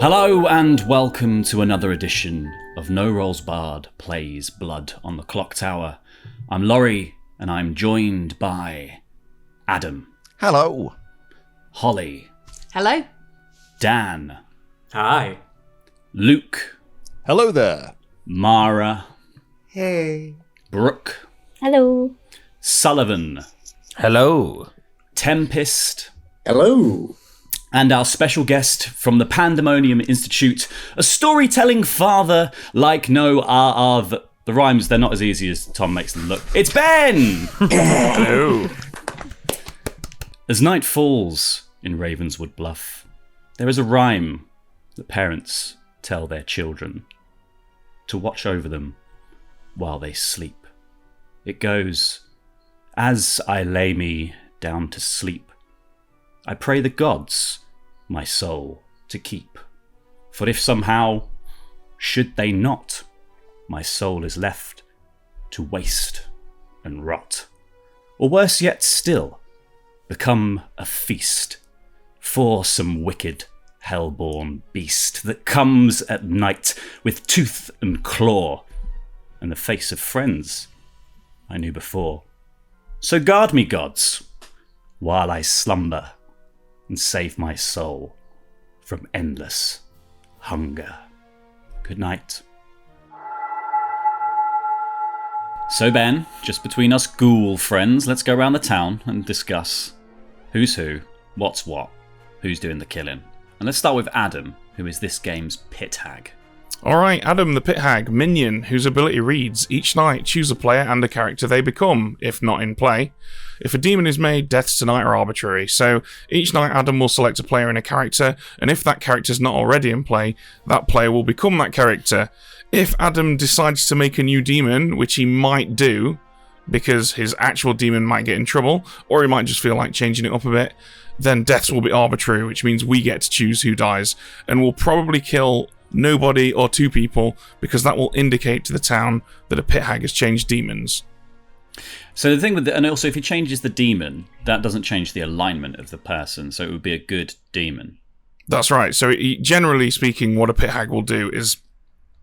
Hello and welcome to another edition of No Rolls Barred Plays Blood on the Clock Tower. I'm Laurie and I'm joined by Adam. Hello. Holly. Hello. Dan. Hi. Luke. Hello there. Mara. Hey. Brooke. Hello. Sullivan. Hello. Tempest. Hello. And our special guest from the Pandemonium Institute, a storytelling father like no the rhymes, they're not as easy as Tom makes them look. It's Ben! Hello. As night falls in Ravenswood Bluff, there is a rhyme that parents tell their children to watch over them while they sleep. It goes, "As I lay me down to sleep, I pray the gods my soul to keep. For if somehow, should they not, my soul is left to waste and rot. Or worse yet still, become a feast for some wicked hell-born beast that comes at night with tooth and claw and the face of friends I knew before. So guard me, gods, while I slumber, and save my soul from endless hunger. Good night." So Ben, just between us ghoul friends, let's go around the town and discuss who's who, what's what, who's doing the killing. And let's start with Adam, who is this game's pit hag. Alright, Adam the Pit Hag, minion, whose ability reads, each night choose a player and a character they become, if not in play. If a demon is made, deaths tonight are arbitrary. So each night Adam will select a player and a character, and if that character is not already in play, that player will become that character. If Adam decides to make a new demon, which he might do, because his actual demon might get in trouble, or he might just feel like changing it up a bit, then deaths will be arbitrary, which means we get to choose who dies, and we'll probably kill nobody or two people, because that will indicate to the town that a pit hag has changed demons. So the thing with and also if he changes the demon, that doesn't change the alignment of the person, so it would be a good demon. That's right. So generally speaking, what a pit hag will do is,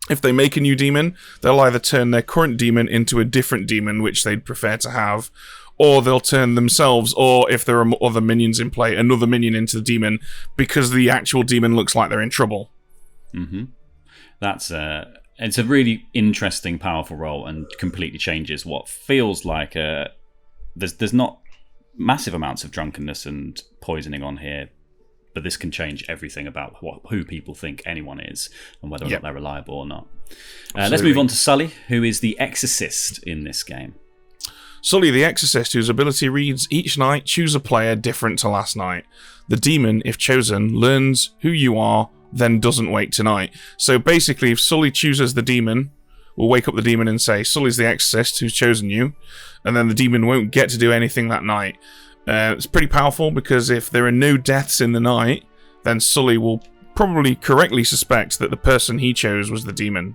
if they make a new demon, they'll either turn their current demon into a different demon, which they'd prefer to have, or they'll turn themselves, or if there are other minions in play, another minion into the demon, because the actual demon looks like they're in trouble. Mm-hmm. That's it's a really interesting, powerful role, and completely changes what feels like there's not massive amounts of drunkenness and poisoning on here, but this can change everything about who people think anyone is and whether or not they're reliable or not. Let's move on to Sully, who is the exorcist in this game. Sully the Exorcist, whose ability reads, each night choose a player different to last night. The demon, if chosen, learns who you are, then doesn't wake tonight. So basically, if Sully chooses the demon, we'll wake up the demon and say, Sully's the Exorcist who's chosen you, and then the demon won't get to do anything that night. It's pretty powerful, because if there are no deaths in the night, then Sully will probably correctly suspect that the person he chose was the demon.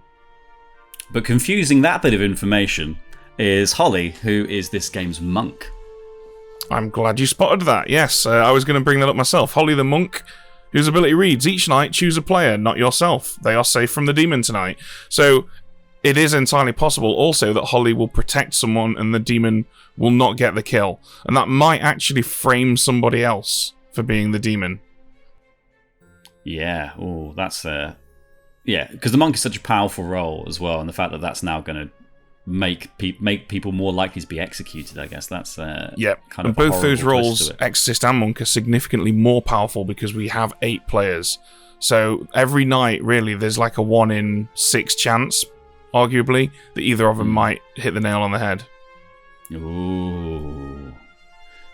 But confusing that bit of information is Holly, who is this game's monk. I'm glad you spotted that, yes. I was going to bring that up myself. Holly the monk, whose ability reads, each night choose a player, not yourself. They are safe from the demon tonight. So it is entirely possible also that Holly will protect someone and the demon will not get the kill. And that might actually frame somebody else for being the demon. Yeah, that's yeah, because the monk is such a powerful role as well, and the fact that that's now going to make people more likely to be executed, I guess that's kind of and both those roles, Exorcist and Monk, are significantly more powerful because we have 8 players. So every night, really, there's like a 1 in 6 chance, arguably, that either of them might hit the nail on the head. Ooh,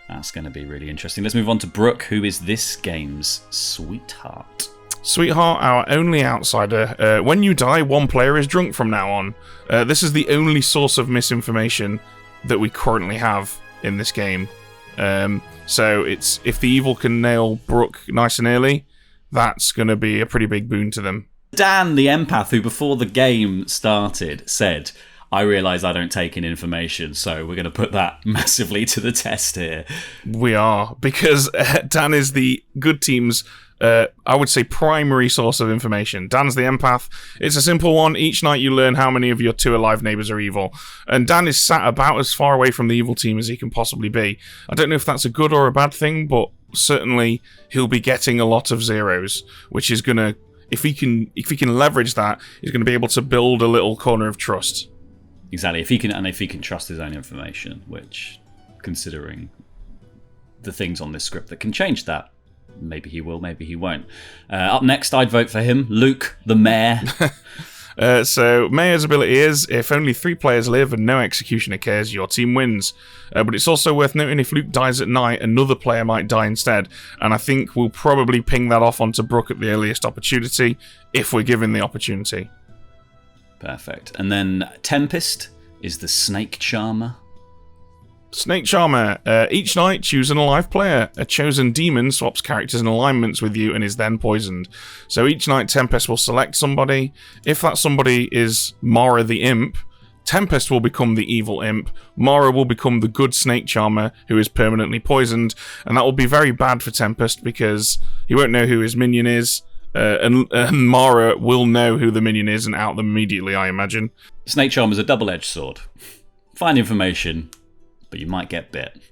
that's going to be really interesting. Let's move on to Brooke, who is this game's sweetheart. Sweetheart, our only outsider. When you die, one player is drunk from now on. This is the only source of misinformation that we currently have in this game. So it's if the evil can nail Brooke nice and early, that's going to be a pretty big boon to them. Dan, the empath, who before the game started said, I realise I don't take in information, so we're going to put that massively to the test here. We are, because Dan is the good team's I would say, primary source of information. Dan's the empath. It's a simple one. Each night you learn how many of your 2 alive neighbours are evil. And Dan is sat about as far away from the evil team as he can possibly be. I don't know if that's a good or a bad thing, but certainly he'll be getting a lot of zeros, which is going to, if he can leverage that, he's going to be able to build a little corner of trust. Exactly. If he can trust his own information, which, considering the things on this script that can change that, maybe he will, maybe he won't. Up next, I'd vote for him, Luke, the mayor. So, Mayor's ability is, if only 3 players live and no executioner cares, your team wins. But it's also worth noting if Luke dies at night, another player might die instead. And I think we'll probably ping that off onto Brooke at the earliest opportunity, if we're given the opportunity. Perfect. And then Tempest is the Snake Charmer. Snake Charmer. Each night, choose an alive player. A chosen demon swaps characters and alignments with you and is then poisoned. So each night, Tempest will select somebody. If that somebody is Mara the Imp, Tempest will become the evil imp. Mara will become the good Snake Charmer, who is permanently poisoned. And that will be very bad for Tempest because he won't know who his minion is. And Mara will know who the minion is and out them immediately, I imagine. Snake Charmer is a double-edged sword. Find information, but you might get bit.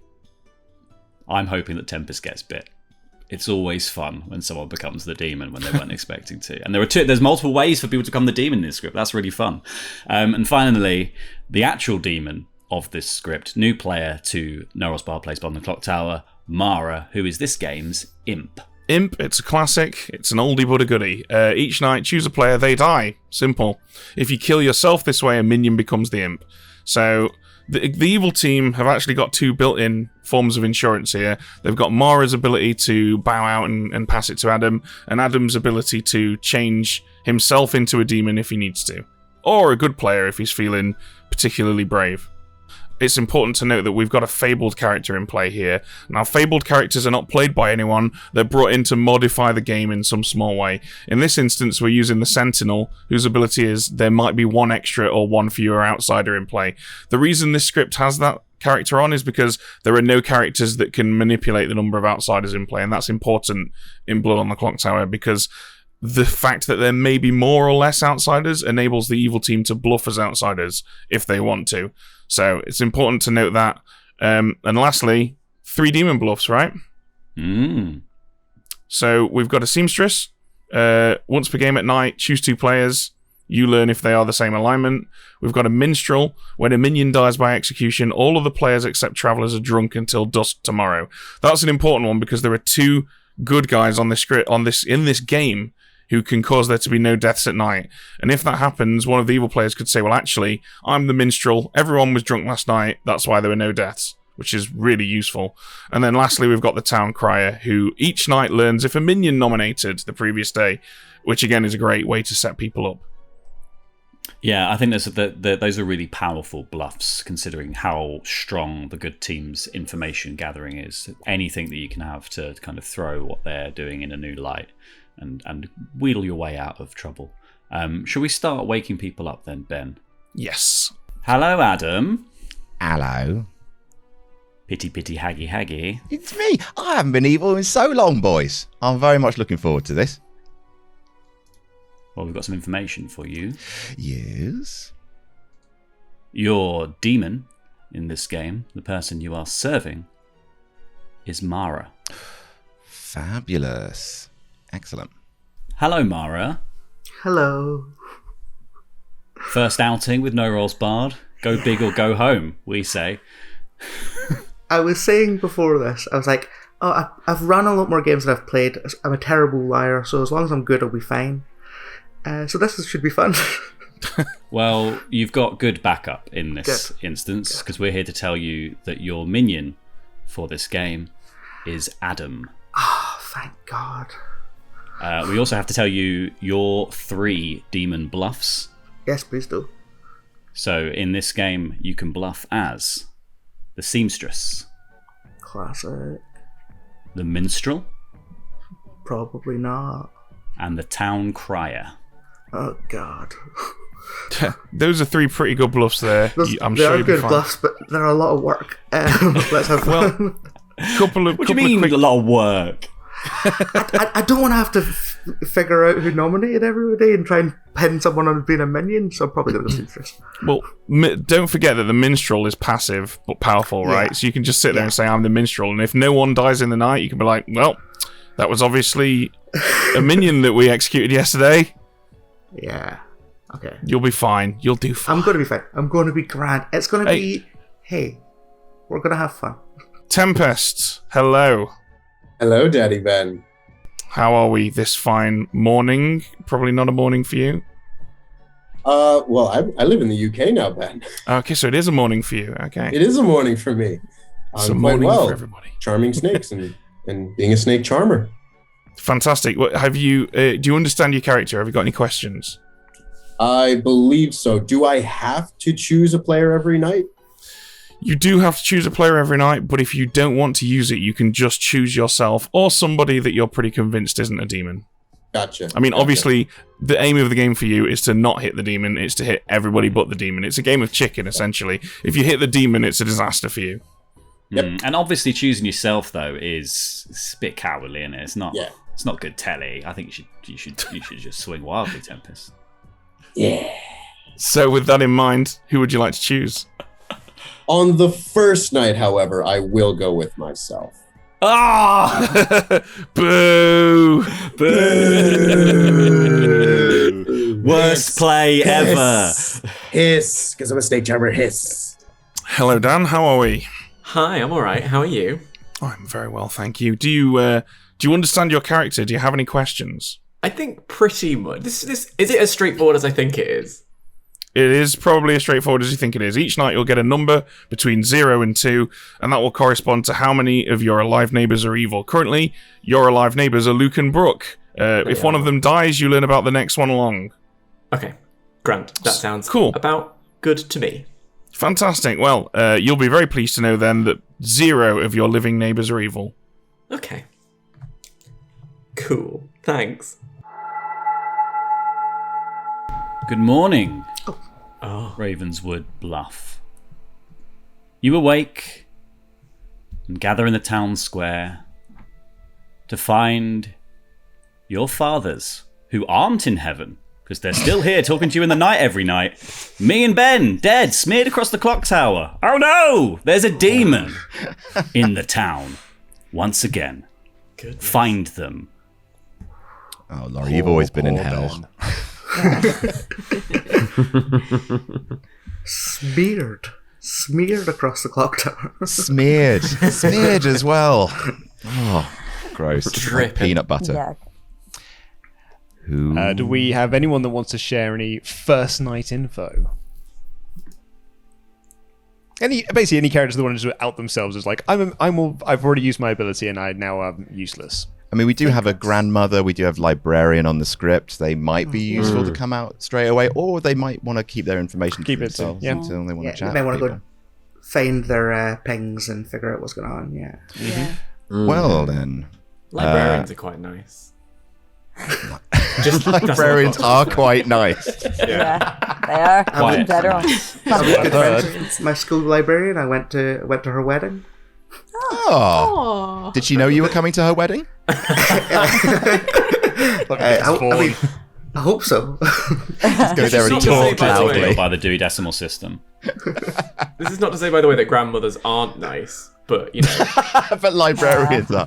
I'm hoping that Tempest gets bit. It's always fun when someone becomes the demon when they weren't expecting to. And there's multiple ways for people to become the demon in this script. That's really fun. And finally, the actual demon of this script, new player to No Roll's Bar Plays Beyond the Clock Tower, Mara, who is this game's imp. Imp, it's a classic. It's an oldie but a goodie. Each night, choose a player, they die. Simple. If you kill yourself this way, a minion becomes the imp. So the evil team have actually got 2 built-in forms of insurance here. They've got Mara's ability to bow out and pass it to Adam, and Adam's ability to change himself into a demon if he needs to. Or a good player if he's feeling particularly brave. It's important to note that we've got a fabled character in play here. Now, fabled characters are not played by anyone. They're brought in to modify the game in some small way. In this instance, we're using the Sentinel, whose ability is there might be 1 extra or 1 fewer outsider in play. The reason this script has that character on is because there are no characters that can manipulate the number of outsiders in play, and that's important in Blood on the Clock Tower because the fact that there may be more or less outsiders enables the evil team to bluff as outsiders if they want to. So it's important to note that. And lastly, 3 demon bluffs, right? So we've got a seamstress. Once per game at night, choose 2 players. You learn if they are the same alignment. We've got a minstrel. When a minion dies by execution, all of the players except travelers are drunk until dusk tomorrow. That's an important one because there are 2 good guys on this script in this game who can cause there to be no deaths at night. And if that happens, one of the evil players could say, well, actually, I'm the minstrel. Everyone was drunk last night. That's why there were no deaths, which is really useful. And then lastly, we've got the town crier, who each night learns if a minion nominated the previous day, which again is a great way to set people up. Yeah, I think those are really powerful bluffs, considering how strong the good team's information gathering is. Anything that you can have to kind of throw what they're doing in a new light and wheedle your way out of trouble. Shall we start waking people up then, Ben? Yes. Hello, Adam. Hello. Pity, pity, haggy, haggy. It's me. I haven't been evil in so long, boys. I'm very much looking forward to this. Well, we've got some information for you. Yes. Your demon in this game, the person you are serving, is Mara. Fabulous. Excellent. Hello, Mara. Hello. First outing with No Rolls Barred. Go big or go home, we say. I was saying before this, I was like, oh, I've run a lot more games than I've played. I'm a terrible liar, so as long as I'm good, I'll be fine. So this should be fun. Well, you've got good backup in this instance, because we're here to tell you that your minion for this game is Adam. Oh, thank God. We also have to tell you your 3 demon bluffs. Yes, please do. So in this game, you can bluff as the seamstress, Classic. the minstrel, Probably not. and the town crier. Oh, God. Those are 3 pretty good bluffs there. I'm they sure are you'll be good fine. bluffs, but they're a lot of work. Let's have fun. Couple of What do you mean quick a lot of work? I don't want to have to figure out who nominated everybody and try and pin someone on being a minion, so I'm probably going to go Seamstress. Well, don't forget that the minstrel is passive but powerful, right? Yeah. So you can just sit there and say, I'm the minstrel, and if no one dies in the night, you can be like, well, that was obviously a minion that we executed yesterday. Yeah. Okay. You'll be fine. You'll do fine. I'm going to be fine. I'm going to be grand. It's going to be, hey, we're going to have fun. Tempest, hello. Hello, Daddy Ben. How are we this fine morning? Probably not a morning for you. Well, I live in the UK now, Ben. Okay, so it is a morning for you. Okay. It is a morning for me. It's a I'm quite morning well. for everybody. Charming snakes and being a snake charmer. Fantastic. What, have you? Do you understand your character? Have you got any questions? I believe so. Do I have to choose a player every night? You do have to choose a player every night, but if you don't want to use it, you can just choose yourself or somebody that you're pretty convinced isn't a demon. Gotcha. I mean, Gotcha. obviously, the aim of the game for you is to not hit the demon. It's to hit everybody but the demon. It's a game of chicken, essentially. If you hit the demon, it's a disaster for you. Yep. And obviously, choosing yourself though is a bit cowardly, isn't it? It's not. Yeah. It's not good telly. I think you should just swing wildly, Tempest. Yeah. So, with that in mind, who would you like to choose? On the first night, however, I will go with myself. Ah! Boo! Boo! Worst play ever. Hiss, because I'm a snake charmer. Hiss. Hello, Dan. How are we? Hi, I'm alright. How are you? I'm very well, thank you. Do you understand your character? Do you have any questions? I think pretty much. This is it as straightforward as I think it is? It is probably as straightforward as you think it is. Each night you'll get a number between 0 and 2, and that will correspond to how many of your alive neighbours are evil. Currently, your alive neighbours are Luke and Brooke. If one of them dies, you learn about the next one along. Okay, grand. That sounds cool. About good to me. Fantastic. Well, you'll be very pleased to know then that 0 of your living neighbours are evil. Okay. Cool. Thanks. Good morning, Oh. Ravenswood Bluff. You awake and gather in the town square to find your fathers, who aren't in heaven, because they're still here talking to you in the night every night. Me and Ben, dead, smeared across the clock tower. Oh no! There's a demon in the town. Once again. Goodness. Find them. Oh, Laurie, you've always been in hell. Smeared across the clock tower. Smeared as well. Oh, gross. Like Dripping. peanut butter. Yeah. Who? Do we have anyone that wants to share any first night info? Basically any characters that want to just out themselves as like I've already used my ability and I now am useless. I mean, we do have a grandmother. We do have librarian on the script. They might be useful to come out straight away, or they might want to keep their information Keep to it to- themselves yeah. until they want Yeah, to you chat. may with want to people. go find their pings and figure out what's going on. Yeah. Yeah. Well then, Librarians are quite nice. Just librarians are quite nice. Yeah, they are. Quiet. Better on. I'm good friends with my school librarian. I went to her wedding. Oh, did she know you were coming to her wedding? I hope so. Let's go there and not to say, talk by the way- loudly. By the Dewey Decimal System. This is not to say, by the way, that grandmothers aren't nice, but you know. But librarians are.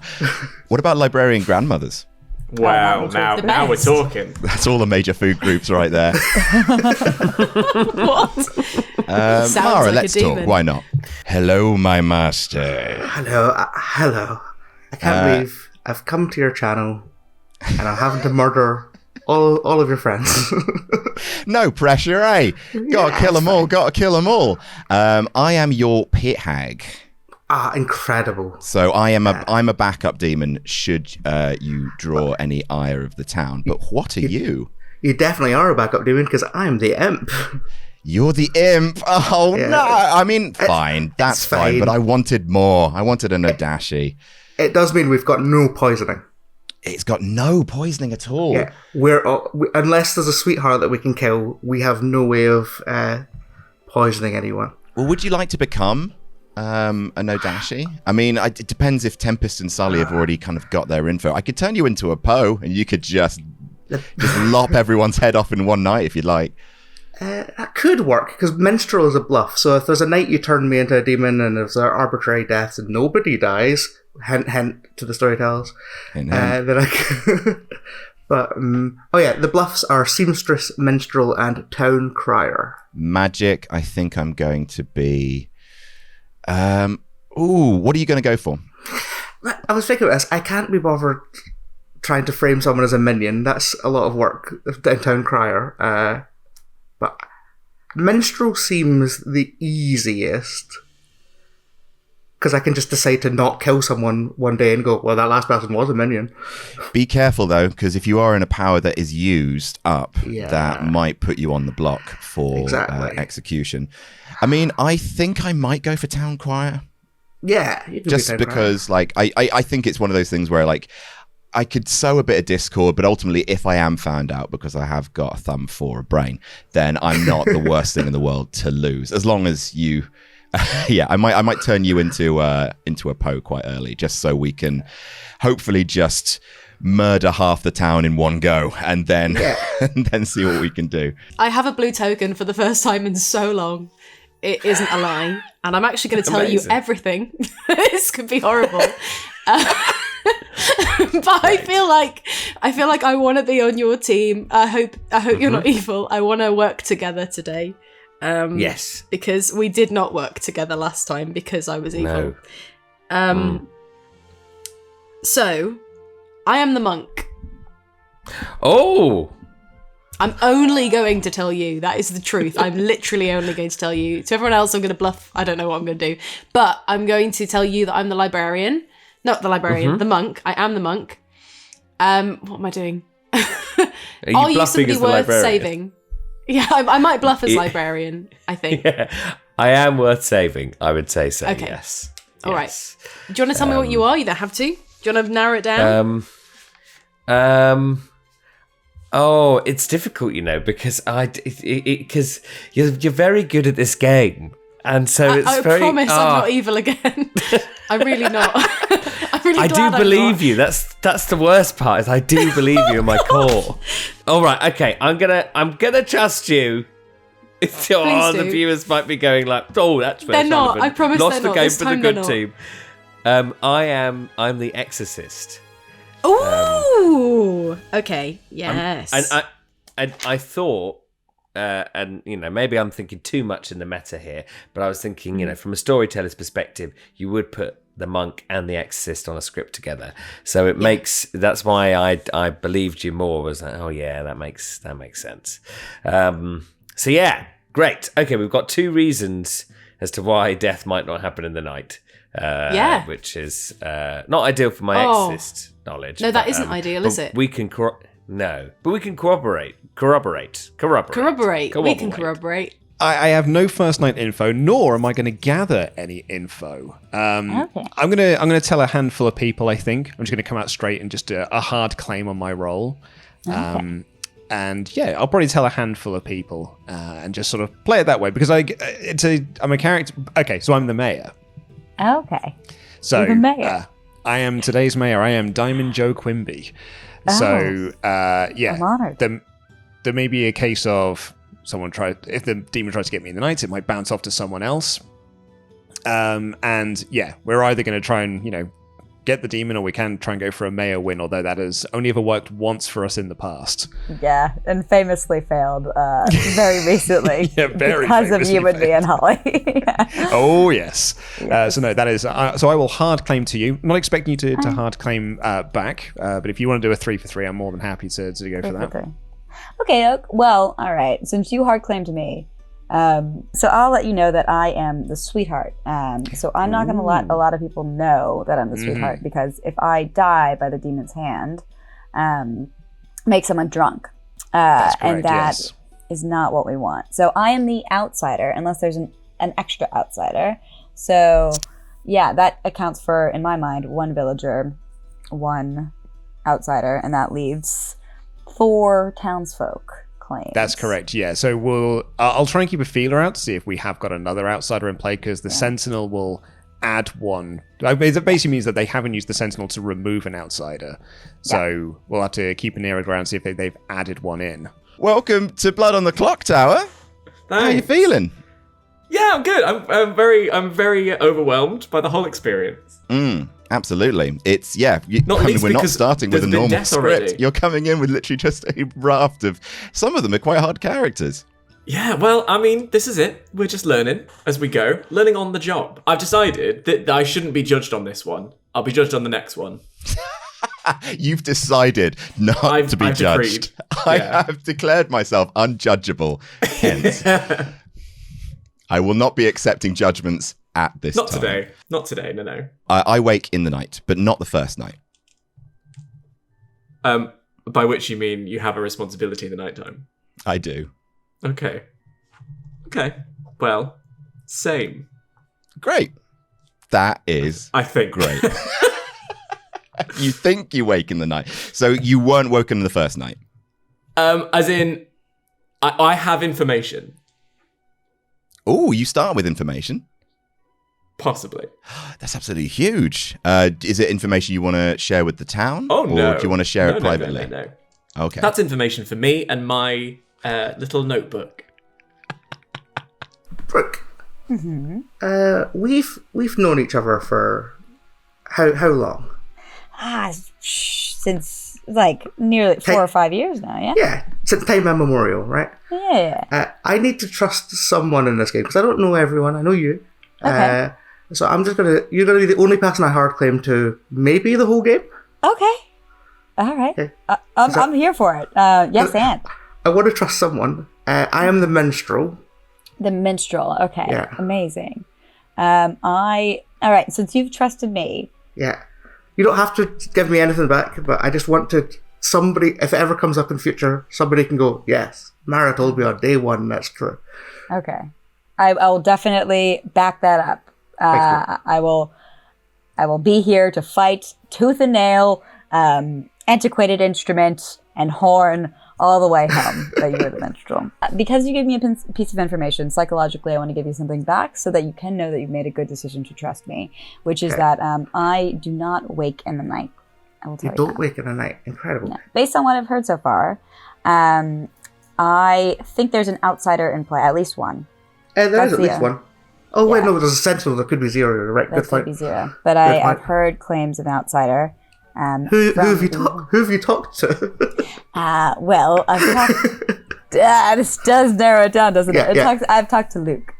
What about librarian grandmothers? Wow, the now we're best. talking. That's all the major food groups right there. What? Sounds Mara, like a let's talk. demon. Why not? Hello, my master. Hello. I can't believe I've come to your channel and I'm having to murder all of your friends. No pressure, eh? Gotta kill them all. Gotta kill them all. I am your pit hag. Incredible. So I'm a backup demon should you draw any ire of the town. But what are you? You definitely are a backup demon because I'm the imp. You're the imp. Oh Yeah. no! I mean, fine. That's fine. fine. But I wanted more. I wanted an Odashi. It does mean we've got no poisoning. It's got no poisoning at all. Yeah, unless there's a sweetheart that we can kill, we have no way of poisoning anyone. Well, would you like to become a Nodashi. I mean, it depends if Tempest and Sully have already kind of got their info. I could turn you into a Poe, and you could just lop everyone's head off in one night if you'd like. That could work, because Minstrel is a bluff. So if there's a night you turn me into a demon and there's arbitrary deaths and nobody dies, hint, hint to the storytellers, Hint, hint. then I could... But, the bluffs are Seamstress, Minstrel, and Town Crier. Magic, I think I'm going to be... what are you going to go for? I was thinking about this. I can't be bothered trying to frame someone as a minion. That's a lot of work in Town Crier. But Minstrel seems the easiest, because I can just decide to not kill someone one day and go, well, that last person was a minion. Be careful, though, because if you are in a power that is used up, that might put you on the block for execution. I mean, I think I might go for Town Crier. Yeah. You can just because, I think it's one of those things where, I could sow a bit of discord, but ultimately, if I am found out because I have got a thumb for a brain, then I'm not the worst thing in the world to lose. As long as you... I might turn you into a Poe quite early, just so we can hopefully just murder half the town in one go, and then and then see what we can do. I have a blue token for the first time in so long. It isn't a lie, and I'm actually going to tell you everything. This could be horrible, but I feel like I want to be on your team. I hope you're not evil. I want to work together today. Yes. Because we did not work together last time because I was evil. No. So, I am the monk. Oh! I'm only going to tell you. That is the truth. I'm literally only going to tell you. To everyone else, I'm going to bluff. I don't know what I'm going to do. But I'm going to tell you that I'm the librarian. Not the librarian, the monk. I am the monk. What am I doing? Are you bluffing as the worth librarian? Saving? Yeah, I might bluff as librarian, I think. Yeah, I am worth saving, I would say so, okay. Yes. All right. Do you want to tell me what you are? You don't have to. Do you want to narrow it down? Oh, it's difficult, because because you're very good at this game. And so I promise I'm not evil again. I'm really not. I do believe you. That's the worst part. Is I do believe you in my core. All right, okay. I'm gonna trust you. The viewers might be going like, "Oh, that's they're not." I promise lost they're the game not. for the good team. I'm the exorcist. Ooh. Okay. Yes. And I thought. And maybe I'm thinking too much in the meta here, but I was thinking, from a storyteller's perspective, you would put the monk and the exorcist on a script together. So it makes that's why I believed you more. Was like, oh yeah, that makes sense. So yeah, great. Okay, we've got 2 reasons as to why death might not happen in the night. Which is not ideal for my exorcist knowledge. No, that isn't ideal, is it? We can but we can corroborate. We can corroborate. I have no first night info, nor am I going to gather any info. Okay. I'm gonna tell a handful of people. I think I'm just going to come out straight and just do a hard claim on my role. Okay. And yeah, I'll probably tell a handful of people and just sort of play it that way because I'm a character. Okay, so I'm the mayor. Okay. So you're the mayor. I am today's mayor. I am Diamond Joe Quimby. So yeah, I'm honored. There may be a case of if the demon tries to get me in the night, it might bounce off to someone else. And yeah, we're either going to try and, get the demon, or we can try and go for a mayor win, although that has only ever worked once for us in the past. Yeah, and famously failed very recently. Yeah, very because of you and me and Holly. Oh, yes. So no, that is... so I will hard claim to you. I'm not expecting you to hard claim back, but if you want to do a 3 for 3, I'm more than happy to go for that. 3. Okay, well, all right. Since you hard claim to me, so I'll let you know that I am the sweetheart. So I'm not going to let a lot of people know that I'm the sweetheart, because if I die by the demon's hand, make someone drunk. That's correct, and that is not what we want. So I am the outsider, unless there's an extra outsider. So yeah, that accounts for, in my mind, 1 villager, 1 outsider, and that leaves 4 townsfolk claims. That's correct, yeah. So I'll try and keep a feeler out to see if we have got another outsider in play, because the Sentinel will add one. It basically means that they haven't used the Sentinel to remove an outsider. So we'll have to keep an ear to the ground, see if they've added one in. Welcome to Blood on the Clock Tower. Thanks. How are you feeling? Yeah, I'm good. I'm very overwhelmed by the whole experience. Absolutely. It's, we're not starting with a normal script. Already. You're coming in with literally just a raft of, some of them are quite hard characters. Yeah, well, I mean, this is it. We're just learning as we go. Learning on the job. I've decided that I shouldn't be judged on this one. I'll be judged on the next one. You've decided not to be judged. I have declared myself unjudgeable. Hence, I will not be accepting judgments at this time. Not today, no. I wake in the night, but not the first night. By which you mean you have a responsibility in the nighttime? I do. Okay. Well, same. Great. That is I think. Great. You think you wake in the night. So you weren't woken in the first night? As in, I have information. Oh, you start with information? Possibly. That's absolutely huge. Is it information you want to share with the town? Oh, no. Or do you want to share it privately? No. Okay. That's information for me and my little notebook. Brooke, we've known each other for how long? Since like nearly 4 or 5 years now, yeah? Yeah, since time immemorial, right? Yeah. I need to trust someone in this game, because I don't know everyone. I know you. Okay. So you're gonna be the only person I hard claim to maybe the whole game. Okay. All right. Okay. I'm here for it. Yes, and. I want to trust someone. I am the minstrel. The minstrel. Okay. Yeah. Amazing. All right. Since you've trusted me. Yeah. You don't have to give me anything back, but I just want to somebody. If it ever comes up in future, somebody can go, yes, Mara told me on day one. That's true. Okay. I will definitely back that up. I will be here to fight tooth and nail, antiquated instrument and horn all the way home that you were the minstrel. Because you gave me a piece of information, psychologically I want to give you something back so that you can know that you've made a good decision to trust me, which is that I do not wake in the night. I will tell you don't wake in the night. Incredible. No. Based on what I've heard so far, I think there's an outsider in play, at least one. There is at least one. Oh, wait, no, there's a sentinel. There could be zero. Right, that could be zero. But I've heard claims of an outsider. Who have you talked to? Well, I've talked... this does narrow it down, doesn't it? I've talked to Luke.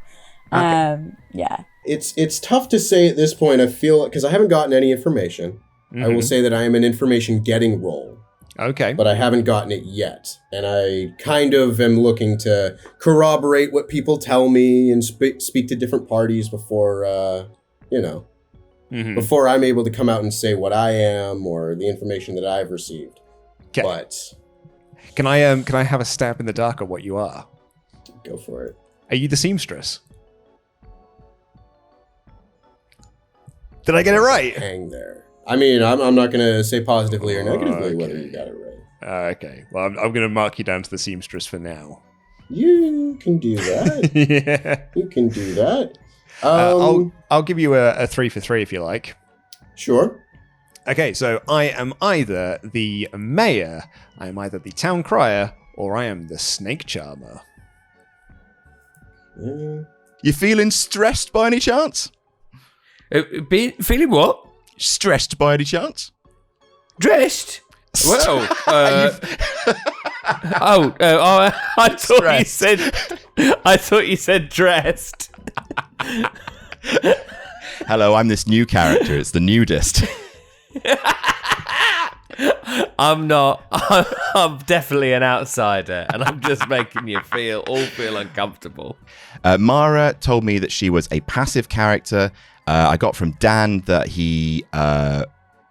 Okay. Yeah. It's tough to say at this point. I feel, because I haven't gotten any information. I will say that I am an information getting role. Okay. But I haven't gotten it yet. And I kind of am looking to corroborate what people tell me and speak to different parties before, before I'm able to come out and say what I am or the information that I've received. Okay. But can I have a stab in the dark at what you are? Go for it. Are you the seamstress? Did I get it right? Hang there. I mean, I'm not going to say positively or negatively whether you got it right. Okay. Well, I'm going to mark you down to the seamstress for now. You can do that. Yeah. You can do that. I'll give you a 3 for 3 if you like. Sure. Okay, so I am either the mayor, I am either the town crier, or I am the snake charmer. You feeling stressed by any chance? Feeling what? Stressed by any chance? Dressed? Well, I thought you said dressed. Hello, I'm this new character. It's the nudist. I'm not. I'm definitely an outsider, and I'm just making you all feel uncomfortable. Mara told me that she was a passive character. I got from Dan that he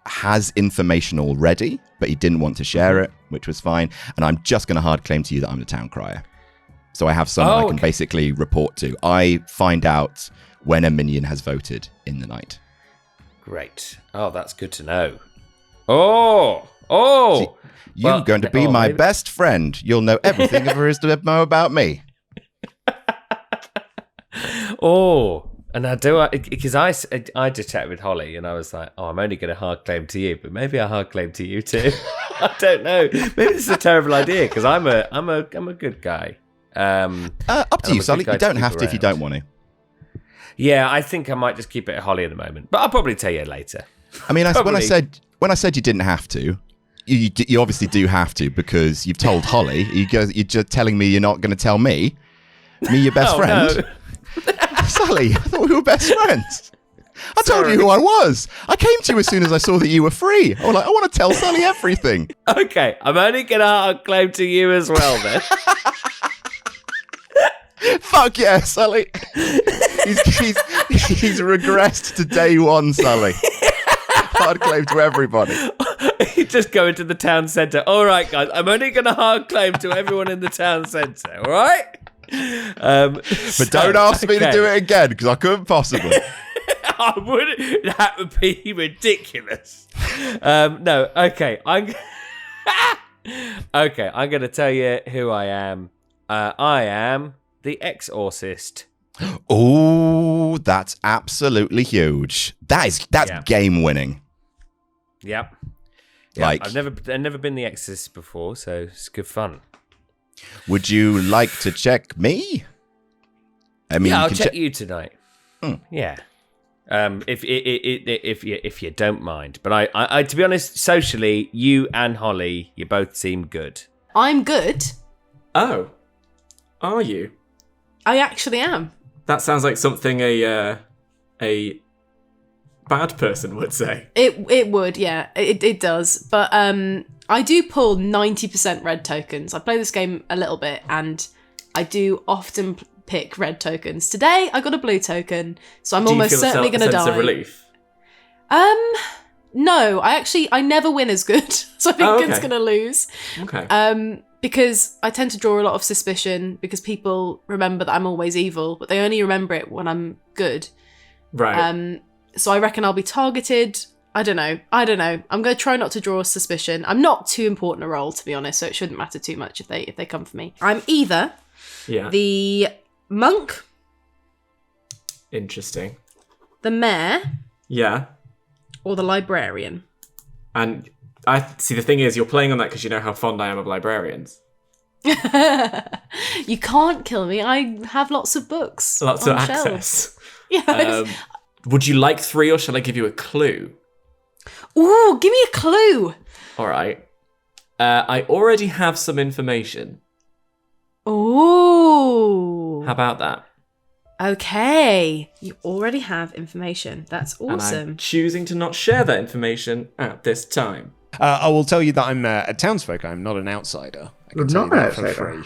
has information already, but he didn't want to share it, which was fine. And I'm just going to hard claim to you that I'm the town crier. So I have someone I can basically report to. I find out when a minion has voted in the night. Great. Oh, that's good to know. Oh, Oh! You're going to be my best friend. You'll know everything there is to know about me. Oh, and I do, because I just chatted with Holly and I was like, oh, I'm only going to hard claim to you, but maybe I hard claim to you too. I don't know. Maybe this is a terrible idea because I'm a good guy. Up to you, Sully. You don't have to if you don't want to. Yeah, I think I might just keep it at Holly at the moment, but I'll probably tell you later. I mean, when I said you didn't have to, you obviously do have to because you've told Holly. You're just telling me you're not going to tell me your best friend. No. Sully, I thought we were best friends. I told you who I was. I came to you as soon as I saw that you were free. I was like, I want to tell Sully everything. Okay, I'm only going to hard claim to you as well then. Fuck yeah, Sully. He's regressed to day one, Sully. Hard claim to everybody. You just go into the town centre. All right, guys, I'm only going to hard claim to everyone in the town centre, all right? But don't ask me to do it again because I couldn't possibly. I wouldn't. That would be ridiculous. No, okay. Okay, I'm going to tell you who I am. I am the Exorcist. Oh, that's absolutely huge. That's game winning. Yep. Like I've never been the Exorcist before, so it's good fun. Would you like to check me? I mean, I'll check you tonight. Yeah, if you don't mind. But I to be honest, socially, you and Holly, you both seem good. I'm good. Oh, are you? I actually am. That sounds like something a bad person would say. It would, yeah, it does. But I do pull 90% red tokens. I play this game a little bit, and I do often pick red tokens. Today, I got a blue token, so I'm almost certainly going to die. Sense of relief? No, I never win as good, so I think it's going to lose. Okay. Because I tend to draw a lot of suspicion because people remember that I'm always evil, but they only remember it when I'm good. Right. So I reckon I'll be targeted. I don't know. I'm going to try not to draw suspicion. I'm not too important a role, to be honest, so it shouldn't matter too much if they come for me. I'm either the monk. Interesting. The mayor. Yeah. Or the librarian. And I see, the thing is, you're playing on that because you know how fond I am of librarians. You can't kill me. I have lots of books. Lots of shelves. access. Yeah. Would you like 3 or shall I give you a clue? Ooh, give me a clue. All right. I already have some information. Ooh. How about that? Okay. You already have information. That's awesome. And I'm choosing to not share that information at this time. I will tell you that I'm a townsfolk. I'm not an outsider. I can tell you that for free.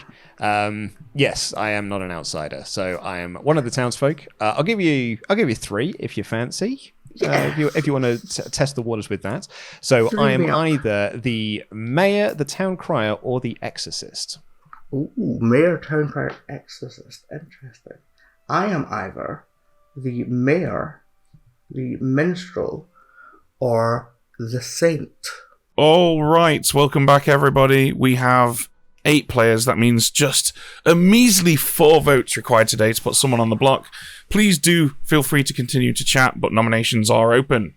Yes, I am not an outsider. So I am one of the townsfolk. I'll give you 3 if you fancy. If you want to test the waters with that. So I am either the mayor, the town crier, or the exorcist. Ooh, mayor, town crier, exorcist. Interesting. I am either the mayor, the minstrel, or the saint. All right, welcome back, everybody. We have 8 players. That means just a measly 4 votes required today to put someone on the block. Please do feel free to continue to chat, but nominations are open.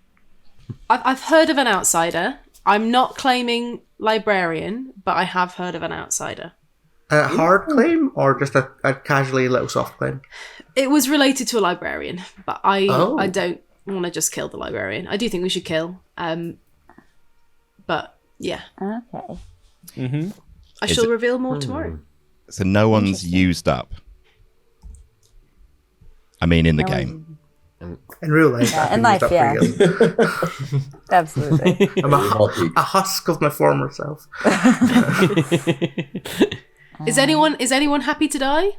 I've heard of an outsider. I'm not claiming librarian, but I have heard of an outsider. A hard claim or just a casually little soft claim? It was related to a librarian, but I don't want to just kill the librarian. I do think we should kill. But yeah. Okay. Mm-hmm. I shall reveal more tomorrow. So no one's used up. I mean, in the game. In real life. In life, yeah. Absolutely. I'm a husk of my former self. Is anyone happy to die?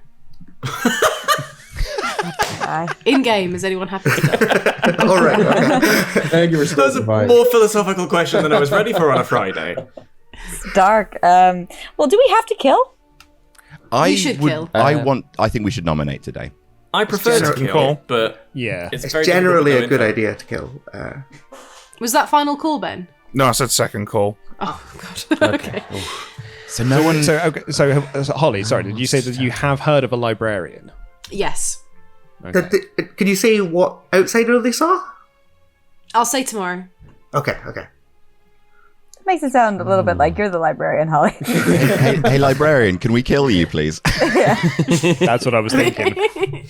In game, is anyone happy to die? All right. Okay. Thank you for That was a more philosophical question than I was ready for on a Friday. It's dark. Well, do we have to kill? You should kill. I think we should nominate today. I prefer to kill, but yeah, it's generally a good idea to kill. Was that final call, Ben? No, I said second call. Oh God. Okay. So no one. So Holly, sorry, did you say that you have heard of a librarian? Yes. Okay. Can you say what outsider they saw? I'll say tomorrow. Okay. It makes it sound a little bit like you're the librarian, Holly. Hey, librarian, can we kill you, please? That's what I was thinking.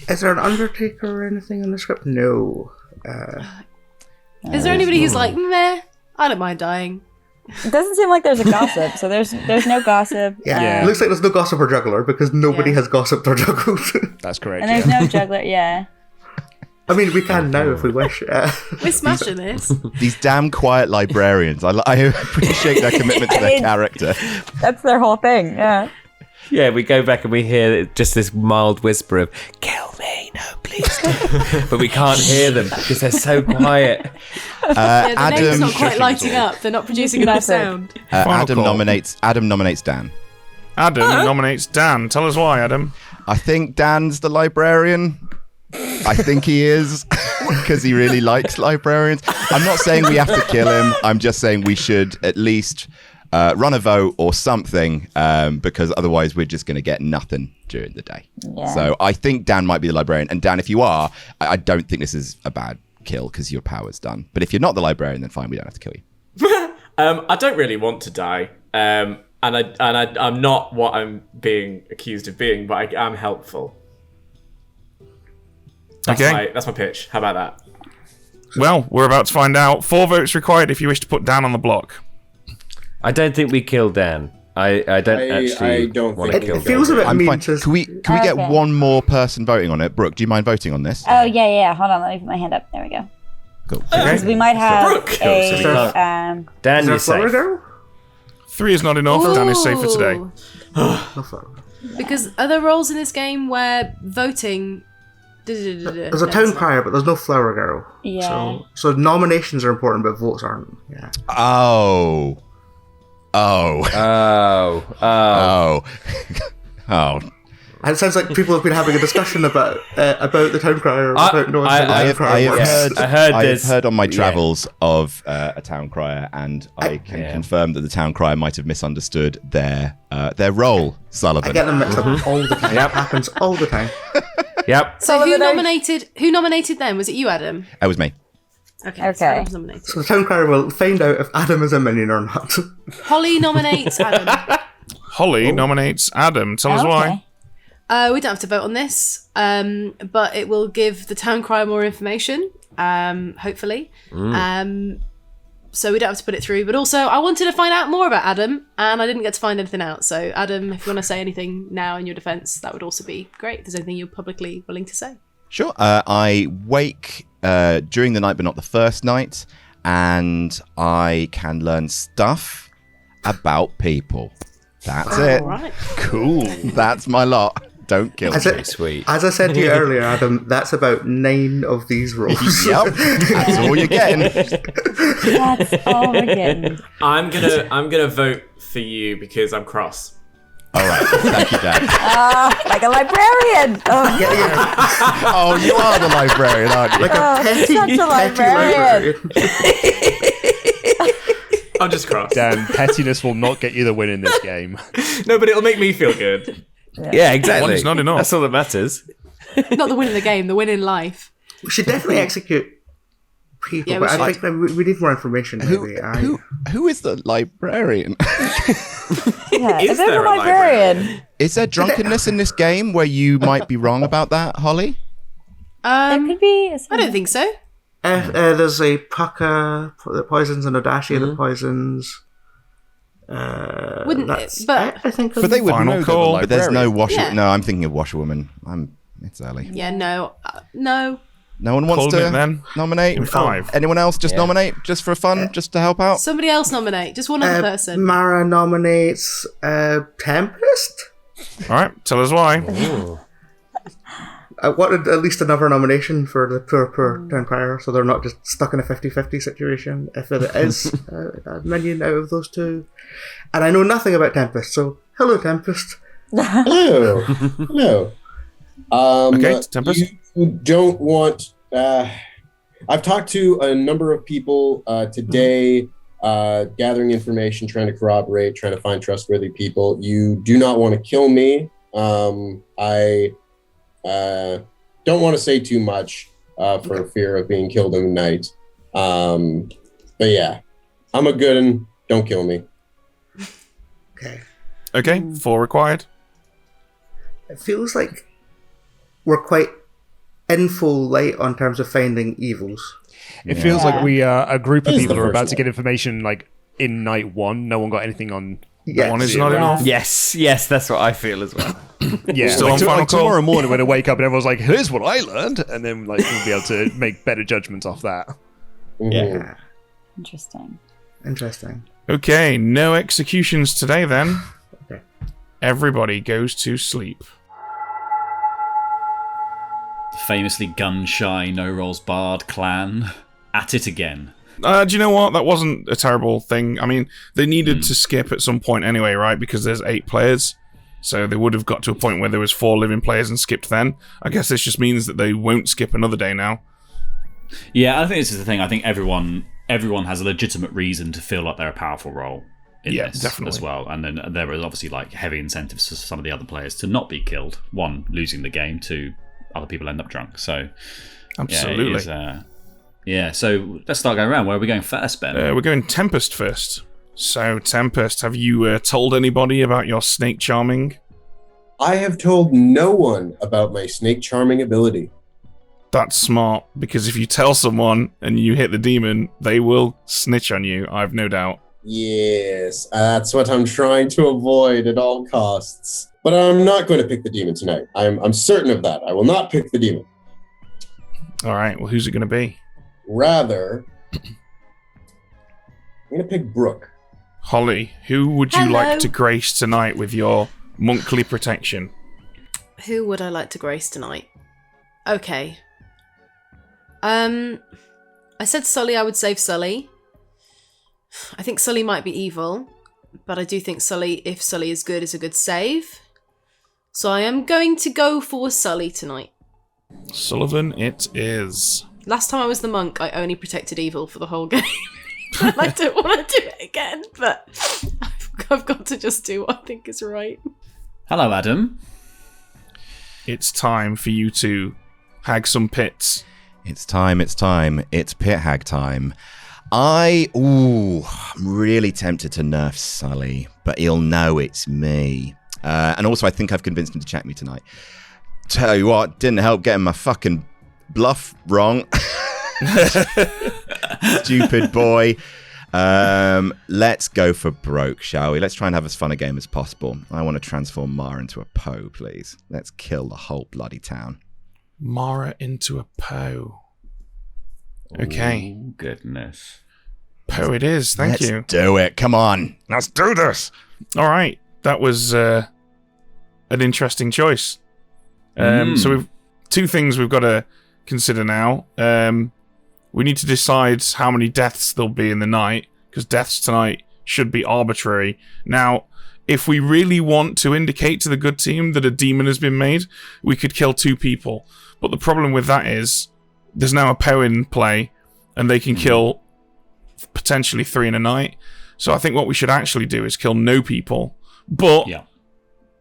Is there an undertaker or anything in the script? No. Is there anybody who's like, meh, I don't mind dying? It doesn't seem like there's a gossip, so there's no gossip. Yeah. Looks like there's no gossip or juggler because nobody has gossiped or juggled. That's correct. And there's no juggler, yeah. I mean, we can now if we wish. We're smashing this. These damn quiet librarians. I appreciate their commitment to their character. That's their whole thing, yeah. Yeah, we go back and we hear just this mild whisper of "Kill me, no, please," don't." But we can't hear them because they're so quiet. The name's not quite lighting up. They're not producing enough sound. Adam nominates Dan. Adam nominates Dan. Tell us why, Adam. I think Dan's the librarian. I think he is because he really likes librarians. I'm not saying we have to kill him. I'm just saying we should at least run a vote or something because otherwise we're just going to get nothing during the day. Yeah. So I think Dan might be the librarian. And Dan, if you are, I don't think this is a bad kill because your power's done. But if you're not the librarian, then fine, we don't have to kill you. I don't really want to die. And I'm not what I'm being accused of being, but I am helpful. That's my pitch. How about that? Well, we're about to find out. 4 votes required if you wish to put Dan on the block. I don't think we kill Dan. I don't want to kill Dan. It feels a bit mean. Can we get one more person voting on it? Brooke, do you mind voting on this? Oh, yeah. Hold on, let me put my hand up. There we go. Cool. Because we might have Dan, you're safe. 3 is not enough. Dan is safe for today. Because are there roles in this game where voting... There's a town crier, but there's no flower girl. Yeah. So nominations are important, but votes aren't. Yeah. Oh. And it sounds like people have been having a discussion about the town crier. I've heard on my travels of a town crier, and I can confirm that the town crier might have misunderstood their role, Sullivan. I get them mixed up all the time. It happens all the time. Yep. So who nominated them? Was it you, Adam? That was me. Okay. So Adam was nominated. So the town crier will find out if Adam is a minion or not. Holly nominates Adam. Holly nominates Adam. Tell us why. We don't have to vote on this, but it will give the town crier more information, hopefully. So we don't have to put it through. But also, I wanted to find out more about Adam, and I didn't get to find anything out. So, Adam, if you want to say anything now in your defence, that would also be great. If there's anything you're publicly willing to say. Sure. I wake during the night, but not the first night, and I can learn stuff about people. That's it. Right. Cool. That's my lot. Don't kill me. Sweet. As I said to you earlier, Adam, that's about 9 of these rolls. Yep. That's all you're getting. That's all we're getting. I'm gonna vote for you because I'm cross. All right. Thank you, Dad. Like a librarian. Oh, you are the librarian, aren't you? Like a petty librarian. I'm just cross. Dan, pettiness will not get you the win in this game. No, but it'll make me feel good. Yeah, exactly. One's not enough. That's all that matters. Not the win in the game, the win in life. We should definitely execute people, but I think that we need more information. Who is the librarian? Is there a librarian? Is there drunkenness in this game where you might be wrong about that, Holly? There could be. I don't think so. There's a Pucka that poisons and Odashi that poisons. Wouldn't it? I think. But they would Final know call. but there's no washerwoman. Yeah. No, I'm thinking of washerwoman. It's early. Yeah, no. No. No one wants Call it to then. nominate? In 5. Anyone else just nominate? Just for fun? Just to help out? Somebody else nominate. Just one other person. Mara nominates Tempest. All right. Tell us why. I wanted at least another nomination for the poor town crier, so they're not just stuck in a 50-50 situation. If it is a minion out of those two. And I know nothing about Tempest, so hello, Tempest. Hello. Hello. Okay, Tempest. You don't want... I've talked to a number of people today gathering information, trying to corroborate, trying to find trustworthy people. You do not want to kill me. I don't want to say too much for fear of being killed in the night. But yeah, I'm a good one. Don't kill me. Okay, 4 required. It feels like we're quite in full light on terms of finding evils. It feels like we are a group of This is people the who are first about to one. get information like in night 1. No one got anything on. Yeah, One is not enough. Yes, that's what I feel as well. Yeah, Still on final call? tomorrow morning when I wake up and everyone's like, "Here's what I learned," and then like we'll be able to make better judgments off that. Mhm. Interesting. Interesting. Okay, no executions today then. Okay. Everybody goes to sleep. The famously gun-shy, no-rolls bard clan at it again. Do you know what? That wasn't a terrible thing. I mean, they needed to skip at some point anyway, right? Because there's 8 players. So they would have got to a point where there was 4 living players and skipped then. I guess this just means that they won't skip another day now. Yeah, I think this is the thing. I think everyone has a legitimate reason to feel like they're a powerful role in Yeah, this definitely. as well. And then there is obviously like heavy incentives for some of the other players to not be killed. 1, losing the game. 2, other people end up drunk. So Absolutely. So let's start going around. Where are we going first, Ben? We're going Tempest first. So, Tempest, have you told anybody about your snake charming? I have told no one about my snake charming ability. That's smart, because if you tell someone and you hit the demon, they will snitch on you, I've no doubt. Yes, that's what I'm trying to avoid at all costs. But I'm not going to pick the demon tonight. I'm certain of that. I will not pick the demon. Alright, well, who's it going to be? Rather, I'm going to pick Brooke. Holly, who would you Hello. like to grace tonight with your monkly protection? Who would I like to grace tonight? Okay. I said Sully, I would save Sully. I think Sully might be evil, but I do think Sully, if Sully is good, is a good save. So I am going to go for Sully tonight. Sullivan, it is. Last time I was the monk, I only protected evil for the whole game. And I don't want to do it again, but I've got to just do what I think is right. Hello, Adam. It's time for you to hag some pits. It's time. It's pit hag time. I'm really tempted to nerf Sully, but he'll know it's me. And also, I think I've convinced him to check me tonight. Tell you what, didn't help getting my fucking bluff wrong. Stupid boy. Let's go for broke, shall we? Let's try and have as fun a game as possible. I want to transform Mara into a Poe, please. Let's kill the whole bloody town. Mara into a Poe. Okay. Oh, goodness. Poe it is, thank Let's you. do it. Come on. Let's do this. Alright, that was an interesting choice. So we've 2 things we've got to consider now. We need to decide how many deaths there'll be in the night, because deaths tonight should be arbitrary. Now, if we really want to indicate to the good team that a demon has been made, we could kill 2 people. But the problem with that is, there's now a Poe in play, and they can kill potentially 3 in a night. So I think what we should actually do is kill no people. But,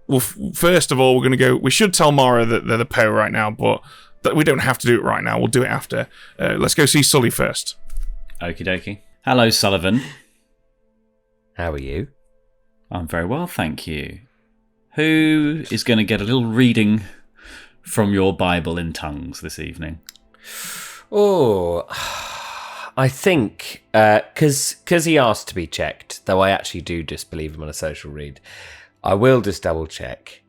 well, first of all, we should tell Mara that they're the Poe right now, but that we don't have to do it right now. We'll do it after. Let's go see Sully first. Okie dokie. Hello, Sullivan. How are you? I'm very well, thank you. Who is going to get a little reading from your Bible in tongues this evening? Oh, I think, because he asked to be checked, though I actually do disbelieve him on a social read, I will just double check.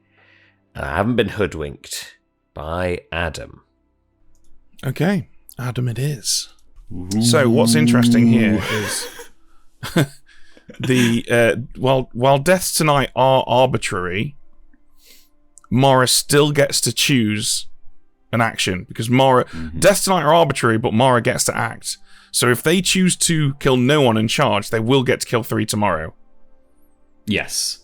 And I haven't been hoodwinked by Adam. Okay, Adam it is. So what's interesting here is while deaths tonight are arbitrary, Mara still gets to choose an action, because deaths tonight are arbitrary, but Mara gets to act. So if they choose to kill no one in charge, they will get to kill 3 tomorrow. Yes.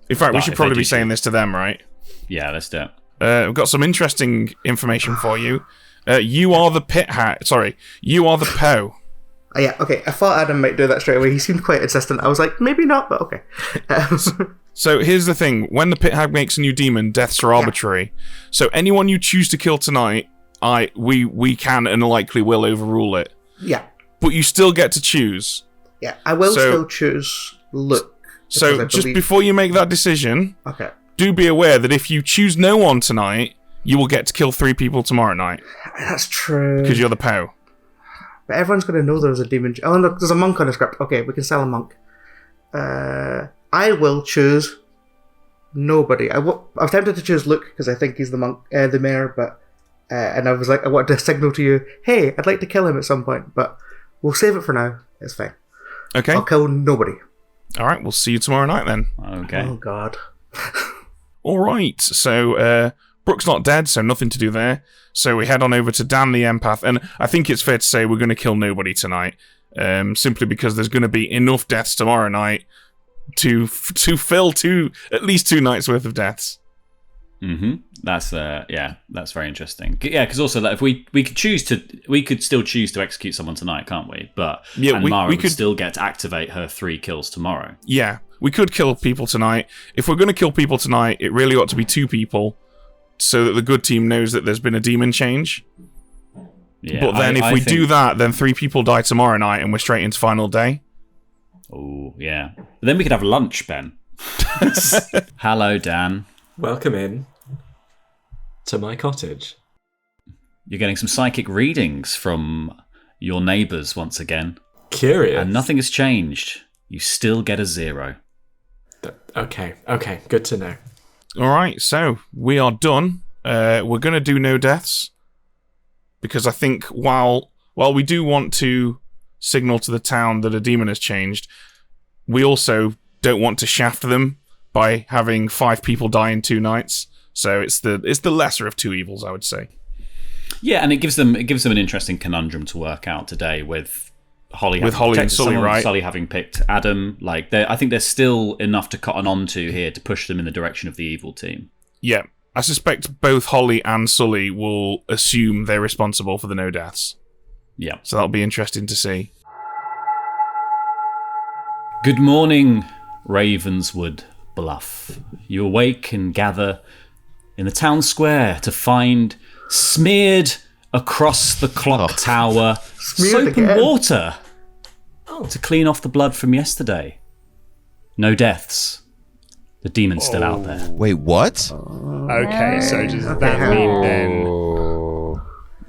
In fact, we But should if probably they be do saying choose- this to them, right? Yeah, let's do it. We've got some interesting information for you. You are the pit hat. Sorry, you are the Poe. Yeah, okay. I thought Adam might do that straight away. He seemed quite insistent. I was like, maybe not, but okay. So here's the thing. When the pit hag makes a new demon, deaths are arbitrary. So anyone you choose to kill tonight, we can and likely will overrule it. Yeah. But you still get to choose. Yeah, I will still choose Luke. So just before you make that decision, okay, do be aware that if you choose no one tonight, you will get to kill 3 people tomorrow night. That's true. Because you're the POW. But everyone's going to know there's a demon. Oh, look, there's a monk on the script. Okay, we can sell a monk. I will choose nobody. I was tempted to choose Luke because I think he's the monk, the mayor, but and I was like, I wanted to signal to you, hey, I'd like to kill him at some point, but we'll save it for now. It's fine. Okay. I'll kill nobody. All right, we'll see you tomorrow night then. Okay. Oh, God. All right, so Brooke's not dead, so nothing to do there. So we head on over to Dan the Empath, and I think it's fair to say we're going to kill nobody tonight, simply because there's going to be enough deaths tomorrow night to fill at least 2 nights worth of deaths. Mm-hmm. That's that's very interesting. Yeah, because also like, if we could still choose to execute someone tonight, can't we? But Mara would still get to activate her 3 kills tomorrow. Yeah, we could kill people tonight. If we're going to kill people tonight, it really ought to be 2 people, so that the good team knows that there's been a demon change. Yeah, but then if we do that, then 3 people die tomorrow night, and we're straight into final day. Oh yeah. But then we could have lunch, Ben. Hello, Dan. Welcome in to my cottage. You're getting some psychic readings from your neighbours once again. Curious. And nothing has changed. You still get a 0. Okay, good to know. All right, so we are done. We're going to do no deaths, because I think while we do want to signal to the town that a demon has changed, we also don't want to shaft them by having 5 people die in 2 nights. So it's the lesser of 2 evils, I would say. Yeah, and it gives them an interesting conundrum to work out today with Holly and Sully, right? Sully having picked Adam. Like, I think there's still enough to cotton on to here to push them in the direction of the evil team. Yeah, I suspect both Holly and Sully will assume they're responsible for the no deaths. Yeah, so that'll be interesting to see. Good morning, Ravenswood Bluff. You awake and gather in the town square to find smeared across the clock tower soap and water to clean off the blood from yesterday. No deaths. The demon's still out there. Wait, what? Okay, so does that mean then?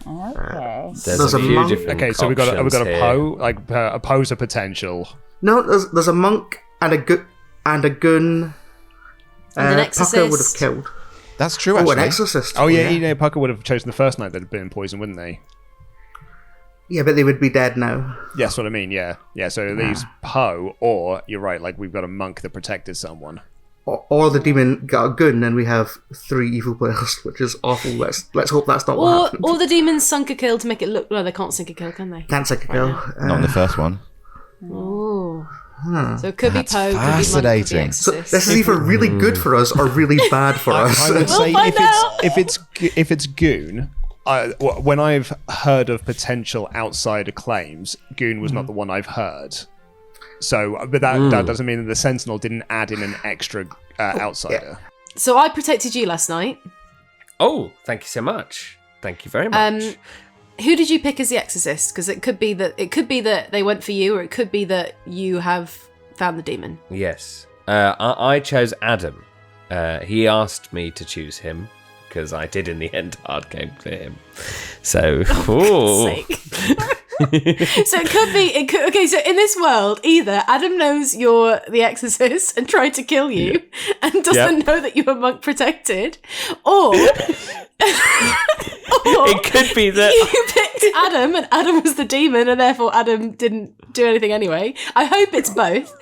Okay. There's a few different. Okay, so we got a POW, like a POW's a potential. No, there's a monk and a goon. And an exorcist. Pucker would have killed. That's true, actually. Oh, an exorcist. Oh, yeah, Pucker would have chosen the first night that had been poisoned, wouldn't they? Yeah, but they would be dead now. Yeah, that's what I mean, yeah. Yeah, so they use POW, or, you're right, like we've got a monk that protected someone. Or the demon got a gun and we have 3 evil players, which is awful. Let's hope that's not what happened. Or the demons sunk a kill to make it look... No, they can't sink a kill, can they? Can't sink a kill. Not in the first one. Oh. So it could be Poe, fascinating. could be Monk, So this is either really good for us or really bad for us. I would say if it's Goon, when I've heard of potential outsider claims, Goon was not the one I've heard. So, but that doesn't mean that the Sentinel didn't add in an extra outsider. Yeah. So I protected you last night. Oh, thank you so much. Thank you very much. Who did you pick as the exorcist? Because it could be that they went for you, or it could be that you have found the demon. Yes, I chose Adam. He asked me to choose him because I did in the end hard game for him. So, So it could be. Okay, so in this world, either Adam knows you're the exorcist and tried to kill you, and doesn't know that you were monk protected, or it could be that you picked Adam and Adam was the demon, and therefore Adam didn't do anything anyway. I hope it's both.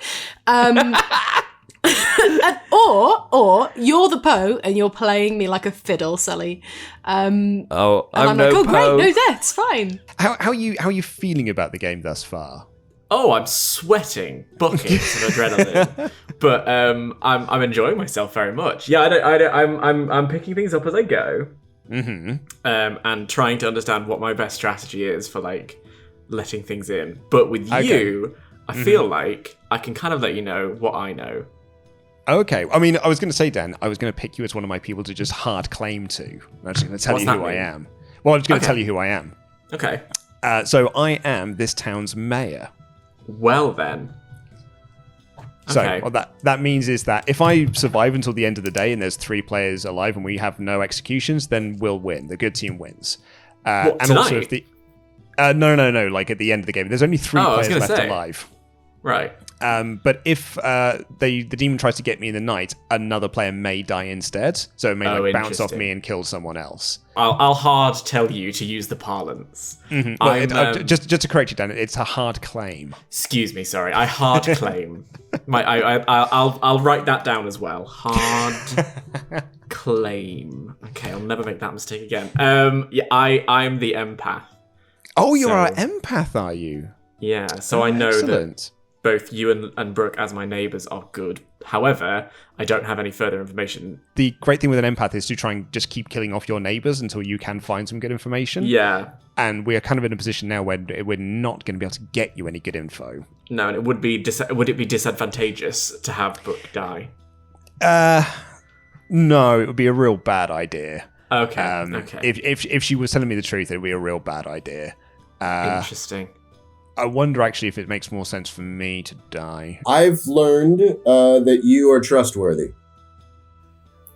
Or you're the Poe and you're playing me like a fiddle, Sully. I'm like, no great, no deaths, fine. How are you feeling about the game thus far? Oh, I'm sweating buckets of adrenaline, but I'm enjoying myself very much. Yeah, I'm picking things up as I go, and trying to understand what my best strategy is for like letting things in. But with you, I feel like I can kind of let you know what I know. Okay. I mean, I was going to say, Dan, I was going to pick you as one of my people to just hard claim to. I'm just going to tell What's you that who I mean? am. Well, I'm just going to tell you who I am. Okay. So I am this town's mayor. Well then. So Okay. what that means is that if I survive until the end of the day and there's 3 players alive and we have no executions, then we'll win. The good team wins. What, and tonight? also if the no, like at the end of the game, there's only 3 Oh, I was players gonna left say. alive. Right. But if the demon tries to get me in the night, another player may die instead. So it may bounce off interesting. me and kill someone else. I'll hard tell you to use the parlance. Well, just to correct you, Dan, it's a hard claim. Excuse me, sorry. I hard claim. I'll write that down as well. Hard claim. Okay, I'll never make that mistake again. I'm the empath. Oh, you're So- an empath, are you? Yeah, so I know that Excellent. both you and Brooke as my neighbours are good. However, I don't have any further information. The great thing with an empath is to try and just keep killing off your neighbors until you can find some good information. Yeah. And we are kind of in a position now where we're not going to be able to get you any good info. No, and it would be would it be disadvantageous to have Brooke die? No, it would be a real bad idea. Okay. Okay. If she was telling me the truth, it would be a real bad idea. Interesting. I wonder actually if it makes more sense for me to die. I've learned that you are trustworthy.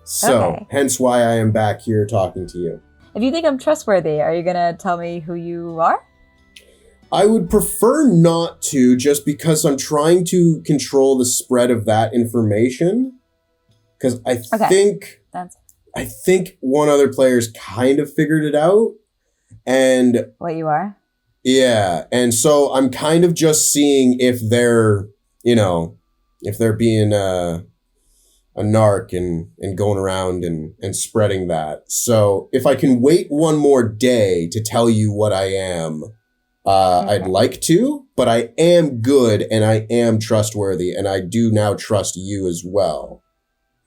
So, Okay. hence why I am back here talking to you. If you think I'm trustworthy, are you gonna tell me who you are? I would prefer not to, just because I'm trying to control the spread of that information. Because I think one other player's kind of figured it out. And What you are? yeah, and so I'm kind of just seeing if they're, if they're being a narc and going around and spreading that. So if I can wait one more day to tell you what I am, I'd like to, but I am good and I am trustworthy and I do now trust you as well.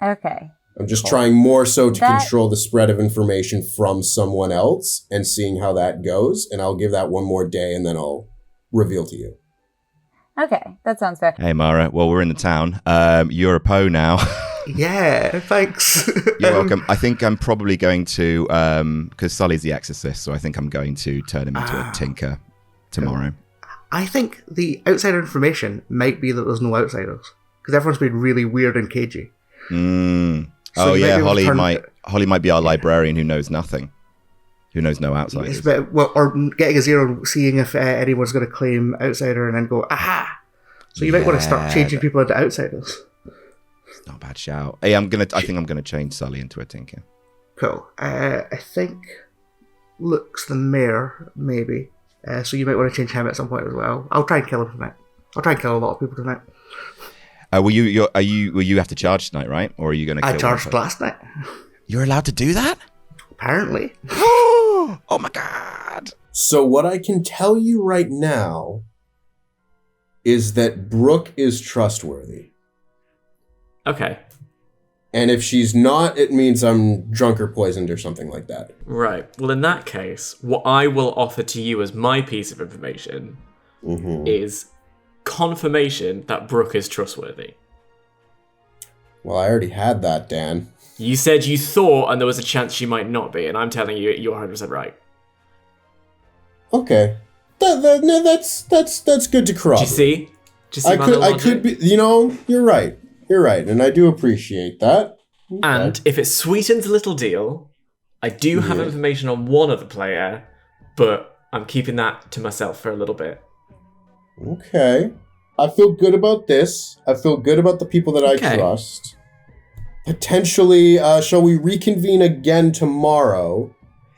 Okay. I'm just trying more so to control the spread of information from someone else and seeing how that goes. And I'll give that one more day and then I'll reveal to you. Okay, that sounds fair. Hey, Mara. Well, we're in the town. You're a Poe now. Yeah, thanks. You're welcome. I think I'm probably going to, because Sully's the exorcist, so I think I'm going to turn him into a tinker tomorrow. I think the outsider information might be that there's no outsiders. Because everyone's been really weird and cagey. So Oh, you might yeah. be able to Holly might be our librarian who knows nothing. Who knows no outsiders. Or getting a zero, seeing if anyone's going to claim outsider and then go, aha! So you might want to start changing people into outsiders. It's not a bad shout. Hey, I think I'm gonna change Sully into a tinker. Cool. I think Luke's the mayor, maybe. So you might want to change him at some point as well. I'll try and kill him tonight. I'll try and kill a lot of people tonight. Will you have to charge tonight, right? Or are you gonna kill I charged one last night. You're allowed to do that? Apparently. Oh my god. So what I can tell you right now is that Brooke is trustworthy. Okay. And if she's not, it means I'm drunk or poisoned or something like that. Right. Well, in that case, what I will offer to you as my piece of information is confirmation that Brooke is trustworthy. Well, I already had that, Dan. You said you thought, and there was a chance she might not be, and I'm telling you, you're 100% right. Okay. That's good to corroborate. Do you see? I could be, you're right. You're right, and I do appreciate that. Okay. And if it sweetens a little deal, I do have information on one other player, but I'm keeping that to myself for a little bit. Okay. I feel good about this. I feel good about the people that I trust. Potentially, shall we reconvene again tomorrow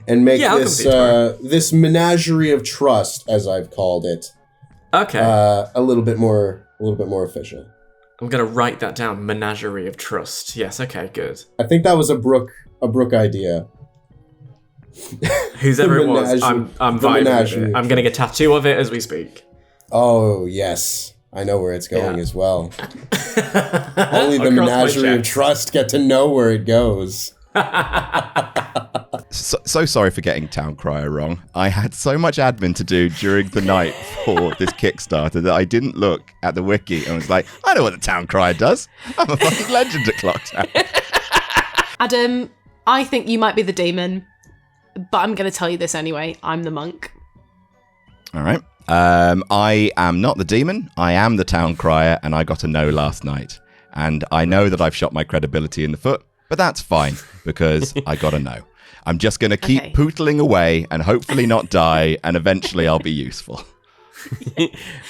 and make this menagerie of trust, as I've called it, a little bit more official. I'm gonna write that down. Menagerie of trust. Yes. Okay. Good. I think that was a Brooke idea. Who's ever it was, I'm vibing with it. I'm getting a tattoo of it as we speak. Oh yes, I know where it's going as well. Only the menagerie of trust get to know where it goes. So sorry for getting Town Crier wrong. I had so much admin to do during the night for this Kickstarter that I didn't look at the wiki and was like, I know what the Town Crier does. I'm a fucking legend at Clocktown. Adam, I think you might be the demon, but I'm going to tell you this anyway. I'm the monk. All right. I am not the demon. I am the Town Crier, and I got a no last night. And I know that I've shot my credibility in the foot, but that's fine because I got a no. I'm just going to keep pootling away and hopefully not die, and eventually I'll be useful.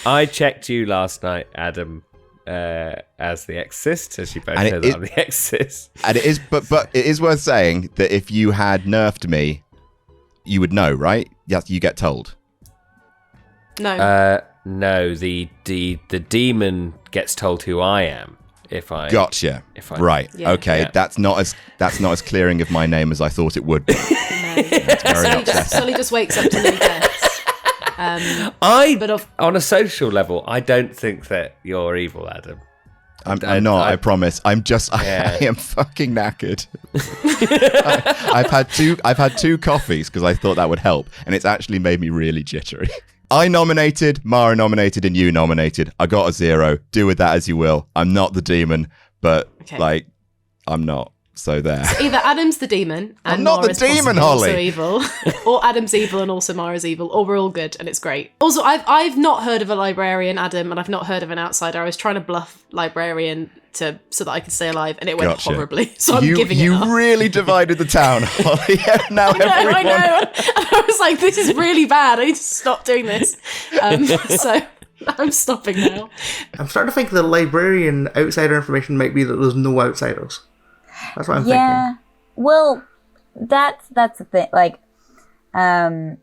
I checked you last night, Adam, as the Exorcist, as you both know that I'm the Exorcist. And it is, but it is worth saying that if you had nerfed me, you would know, right? Yes, you get told. No. No, the demon gets told who I am. Gotcha. Right. Yeah. Okay. Yeah. That's not as clearing of my name as I thought it would be. Sully just wakes up to new deaths. On a social level, I don't think that you're evil, Adam. I'm not. I promise. I am fucking knackered. I've had two coffees because I thought that would help, and it's actually made me really jittery. I nominated, Mara nominated, and you nominated. I got a 0. Do with that as you will. I'm not the demon, but I'm not. So there. So either Adam's the demon and I'm not Mara's the demon, also Holly. evil, or Adam's evil and also Mara's evil, or we're all good and it's great. Also, I've not heard of a librarian, Adam, and I've not heard of an outsider. I was trying to bluff librarian so that I could stay alive, and it went horribly. So I'm giving it up. You really divided the town, Holly. Now I know. And I was like, this is really bad. I need to stop doing this. So I'm stopping now. I'm starting to think the librarian outsider information might be that there's no outsiders. That's what I'm thinking. Yeah. Well, that's the thing. Like, I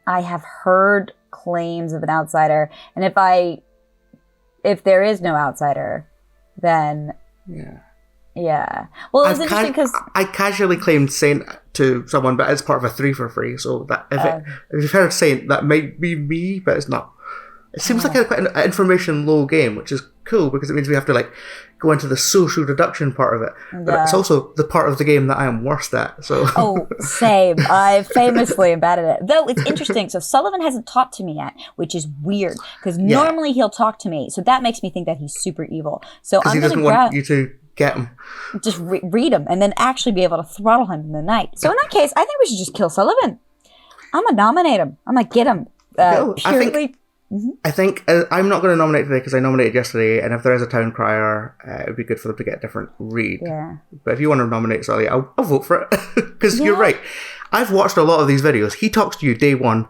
have heard claims of an outsider, and if there is no outsider, then yeah. Well, it's interesting because I casually claimed Saint to someone, but it's part of a 3 for free. So that if you've heard Saint, that might be me, but it's not. It seems like quite an information low game, which is cool because it means we have to go into the social deduction part of it. But it's also the part of the game that I am worst at. So same. I famously am bad at it. Though it's interesting. So Sullivan hasn't talked to me yet, which is weird because normally he'll talk to me. So that makes me think that he's super evil. So I'm he doesn't want you to get him. Just read him and then actually be able to throttle him in the night. So in that case, I think we should just kill Sullivan. I'm gonna nominate him. I'm gonna get him. I think I'm not going to nominate today because I nominated yesterday, and if there is a Town Crier, it would be good for them to get a different read. Yeah. But if you want to nominate Sully, I'll vote for it because you're right. I've watched a lot of these videos. He talks to you day one,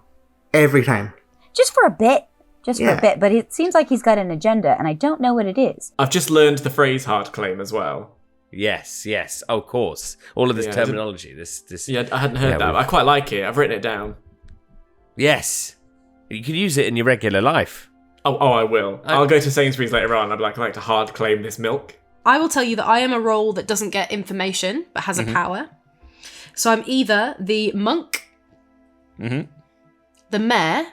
every time. Just for a bit. But it seems like he's got an agenda, and I don't know what it is. I've just learned the phrase hard claim as well. Yes. Oh, of course. All of this terminology. This. Yeah, I hadn't heard that. But I quite like it. I've written it down. Yes. You could use it in your regular life. Oh, I will. I'll go to Sainsbury's later on. I'd like to hard claim this milk. I will tell you that I am a role that doesn't get information, but has a power. So I'm either the monk, the mayor,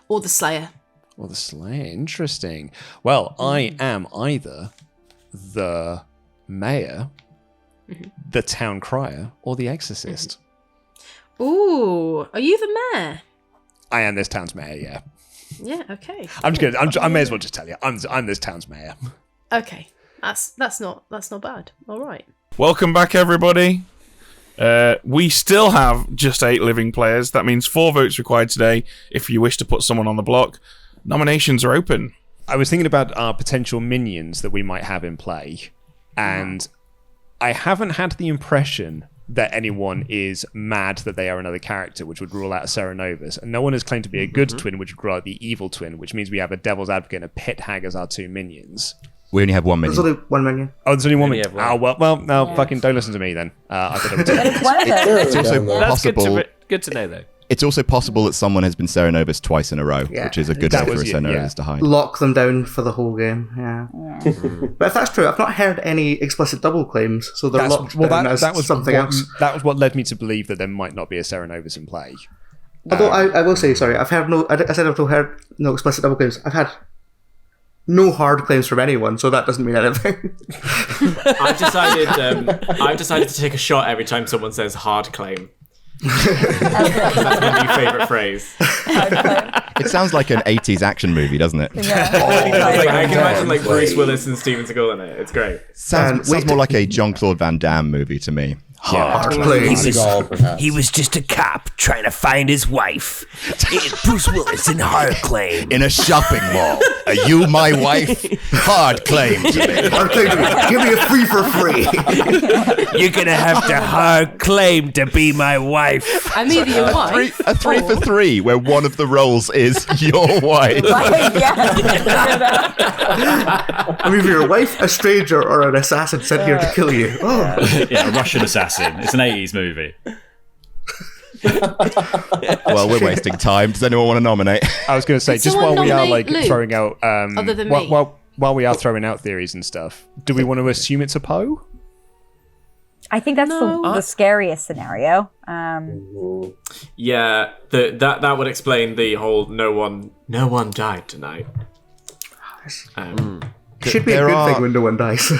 or the slayer. Interesting. Well, I am either the mayor, the town crier, or the exorcist. Ooh, are you the mayor? I am this town's mayor, yeah. Yeah, okay. I'm just kidding. I may as well just tell you. I'm this town's mayor. Okay. That's not bad. All right. Welcome back, everybody. We still have just 8 living players. That means 4 votes required today if you wish to put someone on the block. Nominations are open. I was thinking about our potential minions that we might have in play, and I haven't had the impression that anyone is mad that they are another character, which would rule out a Serenovus. And no one has claimed to be a good twin, which would rule out the evil twin, which means we have a Devil's Advocate and a Pit Hag as our 2 minions. We only have 1 minion. There's only 1 minion. Oh, there's only 1 minion. Fucking don't listen to me then. I thought It's also possible. Good to know, though. It's also possible that someone has been Serenovus twice in a row, which is a good way for a Serenovus to hide. Lock them down for the whole game, But if that's true, I've not heard any explicit double claims, so they're locked down as something else. That was what led me to believe that there might not be a Serenovus in play. Although I will say, sorry, I've heard no. I said I've heard no explicit double claims. I've had no hard claims from anyone, so that doesn't mean anything. I've decided to take a shot every time someone says hard claim. That's my new favourite phrase. It sounds like an 80s action movie, doesn't it? Yeah. I can imagine like Bruce Willis and Steven Seagal in it. It's great. Sounds more like a Jean-Claude Van Damme movie to me. Hard claims. He was just a cop trying to find his wife. Bruce Willis in hard claim. In a shopping mall. Are you my wife? Hard claim to me. Hard claim to me. Give me a free for free. You're gonna have to hard claim to be my wife. I'm either your wife. A 3 for 3, where one of the roles is your wife. I'm either your wife, a stranger, or an assassin sent here to kill you. Oh. Yeah, a Russian assassin. It's an 80s movie. Well, we're wasting time. Does anyone want to nominate? I was going to say, just someone while we are nominate Luke? throwing out, Other than me? while we are throwing out theories and stuff, do we want to assume it's a Poe? I think that's the scariest scenario. Yeah, that would explain the whole no one died tonight. Should be a good thing when no one dies.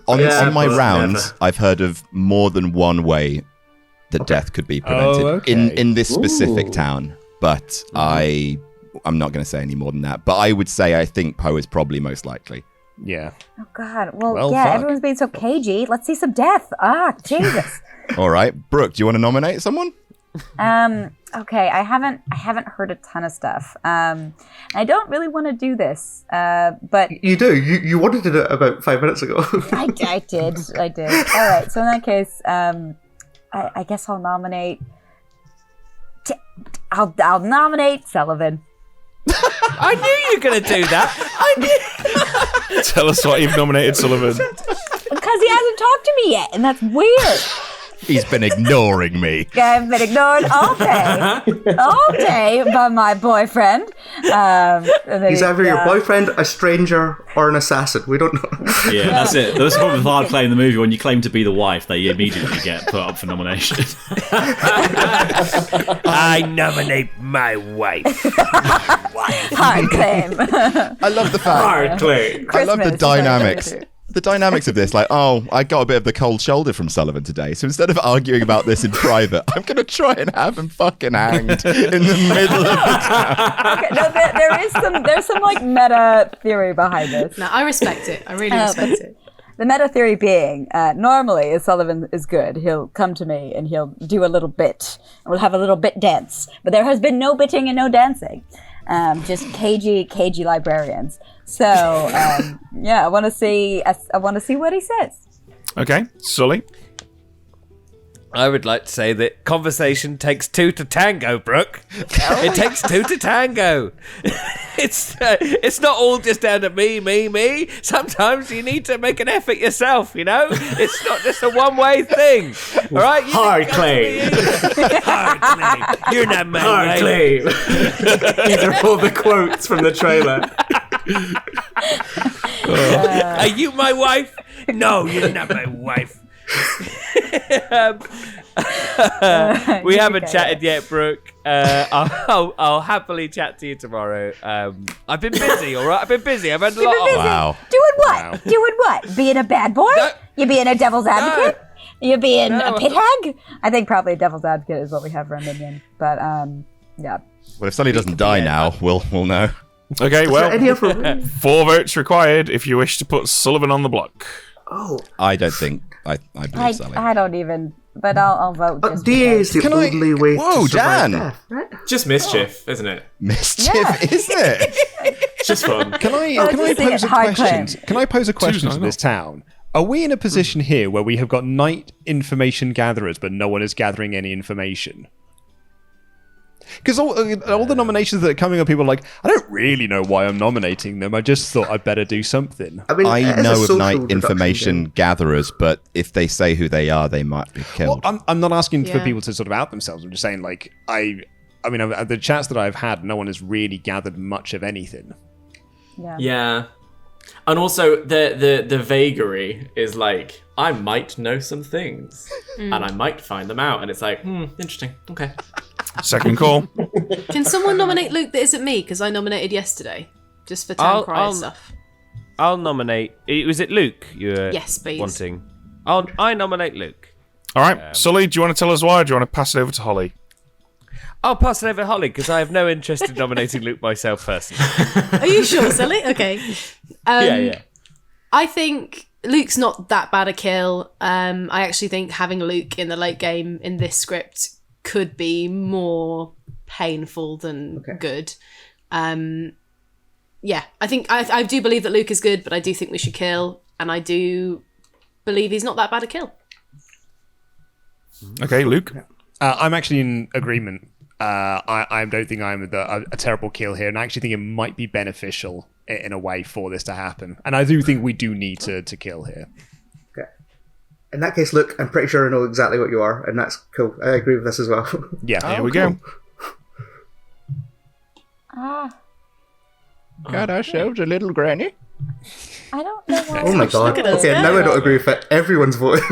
On my but rounds, never. I've heard of more than one way that death could be prevented okay. in this specific town. But I'm not going to say any more than that. But I would say I think Poe is probably most likely. Yeah. Oh God. Well, Well, yeah. fuck. Everyone's being so cagey. Let's see some death. Ah, Jesus. All right, Brooke, do you want to nominate someone? Okay. I haven't heard a ton of stuff. I don't really want to do this. But You do. You wanted to do it about 5 minutes ago. I did. All right. So in that case, I guess I'll nominate. I'll nominate Sullivan. I knew you were going to do that. I knew. Tell us what you've nominated, Sullivan. Because he hasn't talked to me yet, and that's weird. He's been ignoring me. I've been ignored all day by my boyfriend. And then He's either your boyfriend, a stranger, or an assassin. We don't know. Yeah, that's it. That's the problem with hard claim in the movie. When you claim to be the wife, they immediately get put up for nomination. I nominate my wife. Hard claim. I love the fact. Hard claim. I love the Christmas, dynamics. right? The dynamics of this, like, oh, I got a bit of the cold shoulder from Sullivan today, so instead of arguing about this in private, I'm going to try and have him fucking hanged in the middle of the town. Okay, no, there's some like meta theory behind this. No, I respect it. I really respect it. The meta theory being, normally if Sullivan is good, he'll come to me and he'll do a little bit. And we'll have a little bit dance. But there has been no bitting and no dancing. Just cagey librarians. So, yeah, I want to see what he says. Okay, Sully. I would like to say that conversation takes two to tango, Brooke. It takes two to tango. It's not all just down to me. Sometimes you need to make an effort yourself, you know? It's not just a one-way thing. All right? Hard claim. Hard claim. You're not my Hard wife. claim. These are all the quotes from the trailer. Are you my wife? No, you're not my wife. We haven't chatted yet, Brooke. I'll happily chat to you tomorrow. I've been busy, all right? I've been busy. I've had a lot of... Wow. Doing what? Doing what? Being a bad boy? No. You being a devil's advocate? You being No. a pit hag? I think probably a devil's advocate is what we have for a minion. But, yeah. Well, if Sully doesn't die now, we'll know. Okay, well, Any other? 4 votes required if you wish to put Sullivan on the block. Oh, I don't think... I believe Sully. I don't even, but I'll vote. Just DA is the Can I- only way Whoa, to survive Dan. death, right? Just mischief, isn't it? Mischief, Yeah. isn't it? It's just fun. Can I just pose saying a hard question? claim. Can I pose a question to not this town? Are we in a position here where we have got night information gatherers, but no one is gathering any information? Because all the nominations that are coming up, people are like, I don't really know why I'm nominating them. I just thought I'd better do something. I mean, I as a know of social night deduction information game. gatherers, but if they say who they are, they might be killed. Well, I'm not asking for Yeah. people to sort of out themselves. I'm just saying, like, I mean, the chats that I've had, no one has really gathered much of anything. Yeah. And also the vagary is like, I might know some things and I might find them out, and it's like, interesting. Okay. Second call. Can someone nominate Luke that isn't me? Because I nominated yesterday. Just for town crier stuff. I'll nominate. Was it Luke you were Yes, please. wanting? I nominate Luke. All right, Sully, do you want to tell us why, or do you want to pass it over to Holly? I'll pass it over to Holly because I have no interest in nominating Luke myself personally. Are you sure, Sully? Okay. Yeah. I think Luke's not that bad a kill. I actually think having Luke in the late game in this script could be more painful than good. Yeah, I think I do believe that Luke is good, but I do think we should kill, and I do believe he's not that bad a kill. Okay, Luke. I'm actually in agreement. I don't think I'm a terrible kill here, and I actually think it might be beneficial in a way for this to happen. And I do think we do need to kill here. Okay. In that case, look, I'm pretty sure I know exactly what you are, and that's cool. I agree with this as well. Yeah. Here we go. Got ourselves a little granny. I don't know why. Oh my god. Look at us Okay, go. now I don't agree with it. Everyone's voting.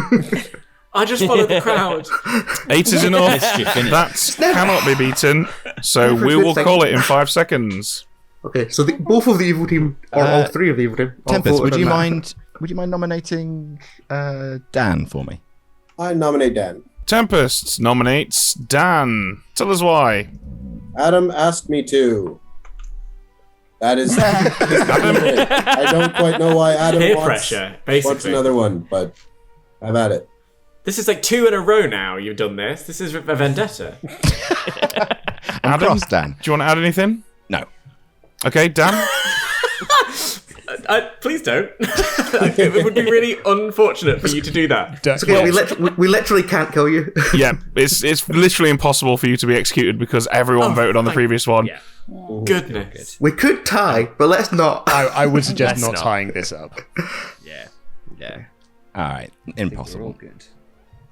I just followed the crowd. 8 is enough. Mischief, innit? That cannot be beaten. So we will call it in 5 seconds. Okay, so both of the evil team, or all three of the evil team, all Tempest, voted would you on that. mind nominating Dan for me? I nominate Dan. Tempest nominates Dan. Tell us why. Adam asked me to. That is. I don't quite know why Adam Peer wants, pressure, basically. wants another one, but I've had it. This is like 2 in a row now you've done this. This is a vendetta. Adam, Cross Dan. do you want to add anything? No. Okay, Dan. Please don't. It would be really unfortunate for you to do that. It's okay, we literally can't kill you. Yeah, it's literally impossible for you to be executed because everyone voted on the previous one. Yeah. Goodness. We could tie, but let's not. I would suggest Let's not not. tying this up. Yeah. All right. Impossible. Good.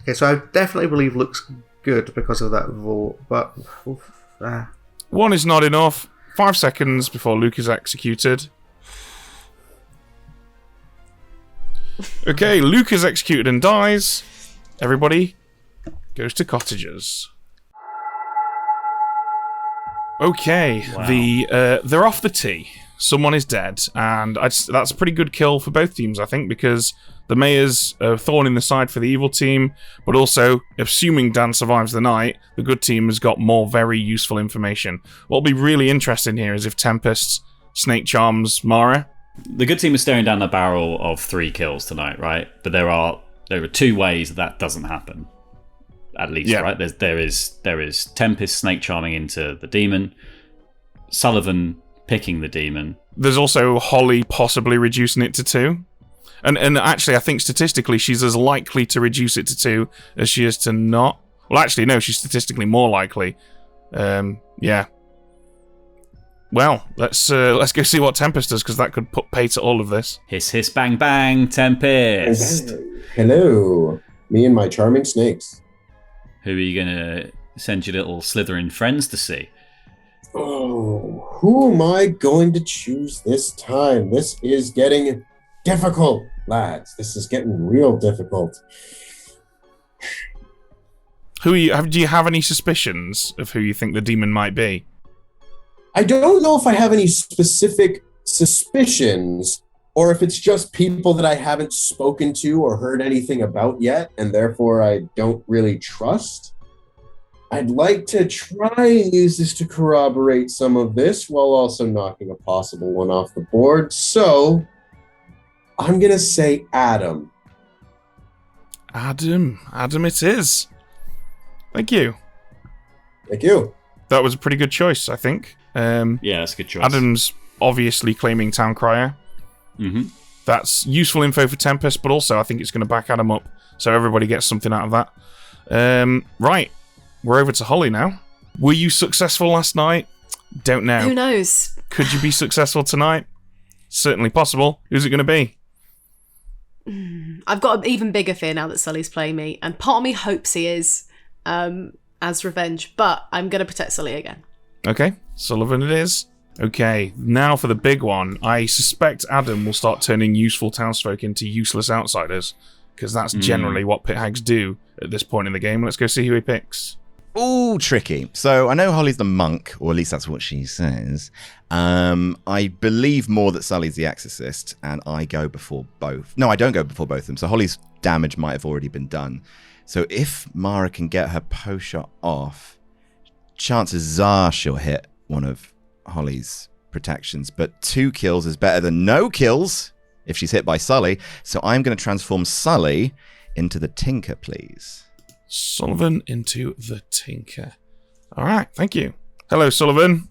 Okay, so I definitely believe Luke's good because of that vote, but... One is not enough. 5 seconds before Luke is executed. Okay, Luke is executed and dies. Everybody goes to cottages. Okay, they're off the tee. Someone is dead, and that's a pretty good kill for both teams, I think, because the mayor's a thorn in the side for the evil team, but also, assuming Dan survives the night, the good team has got more very useful information. What'll be really interesting here is if Tempest snake charms Mara. The good team is staring down the barrel of 3 kills tonight, right? But there are 2 ways that doesn't happen. At least, Yeah. right? There is Tempest snake charming into the demon, Sullivan picking the demon. There's also Holly possibly reducing it to 2. And actually, I think statistically, she's as likely to reduce it to 2 as she is to not. Well, actually, no, she's statistically more likely. Yeah. Well, let's go see what Tempest does, because that could put pay to all of this. Hiss, hiss, bang, bang, Tempest. Hello. Me and my charming snakes. Who are you going to send your little Slytherin friends to see? Oh, who am I going to choose this time? This is getting difficult, lads. This is getting real difficult. Do you have any suspicions of who you think the demon might be? I don't know if I have any specific suspicions or if it's just people that I haven't spoken to or heard anything about yet, and therefore I don't really trust. I'd like to try and use this to corroborate some of this while also knocking a possible one off the board. So I'm going to say Adam. Adam it is. Thank you. Thank you. That was a pretty good choice, I think. Yeah, that's a good choice. Adam's obviously claiming Town Crier. Mm-hmm. That's useful info for Tempest, but also I think it's going to back Adam up, so everybody gets something out of that. Right, we're over to Holly now. Were you successful last night? Don't know. Who knows? Could you be successful tonight? Certainly possible. Who's it going to be? I've got an even bigger fear now that Sully's playing me, and part of me hopes he is as revenge, but I'm going to protect Sully again. Okay, Sullivan it is. Okay, now for the big one. I suspect Adam will start turning useful townsfolk into useless outsiders, because that's generally what pit hags do at this point in the game. Let's go see who he picks. Ooh, tricky. So I know Holly's the monk, or at least that's what she says. I believe more that Sully's the exorcist, and I go before both. No, I don't go before both of them. So Holly's damage might have already been done. So if Mara can get her post shot off, chances are she'll hit one of Holly's protections. But 2 kills is better than no kills if she's hit by Sully. So I'm going to transform Sully into the Tinker, please. Sullivan into the Tinker. All right, thank you. Hello, Sullivan.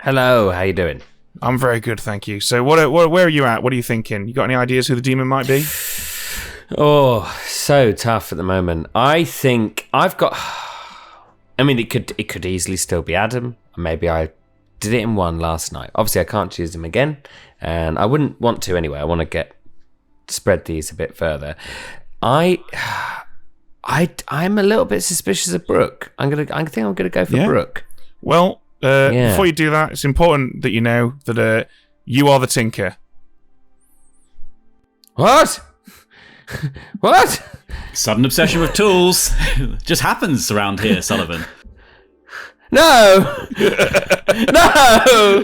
Hello, how you doing? I'm very good, thank you. So, where are you at? What are you thinking? You got any ideas who the demon might be? Oh, so tough at the moment. I think I've got. I mean, it could easily still be Adam. Maybe I did it in one last night. Obviously, I can't choose him again, and I wouldn't want to anyway. I want to spread these a bit further. I'm a little bit suspicious of Brooke. I think I'm gonna go for Brooke. Well, before you do that, it's important that you know that you are the Tinker. What? What? Sudden obsession with tools. Just happens around here, Sullivan. No! No!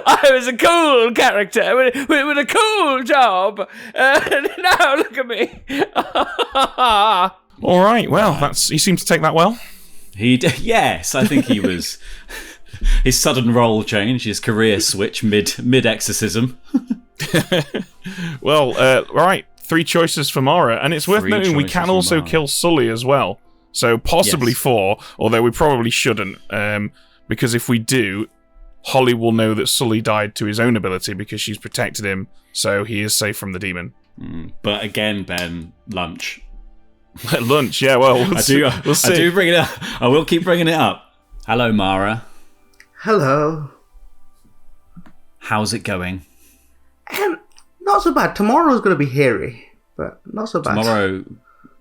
I was a cool character with a cool job. Now look at me. All right. Well, he seemed to take that well. He did. Yes, I think he was. His sudden role change, his career switch mid exorcism. Well, right. 3 choices for Mara, and it's worth noting we can also kill Sully as well. So possibly 4, although we probably shouldn't, because if we do, Holly will know that Sully died to his own ability because she's protected him, so he is safe from the demon. But again, Ben, lunch. Lunch, yeah, well, we'll see. I do bring it up. I will keep bringing it up. Hello, Mara. Hello. How's it going? Not so bad. Tomorrow's going to be hairy, but not so bad. Tomorrow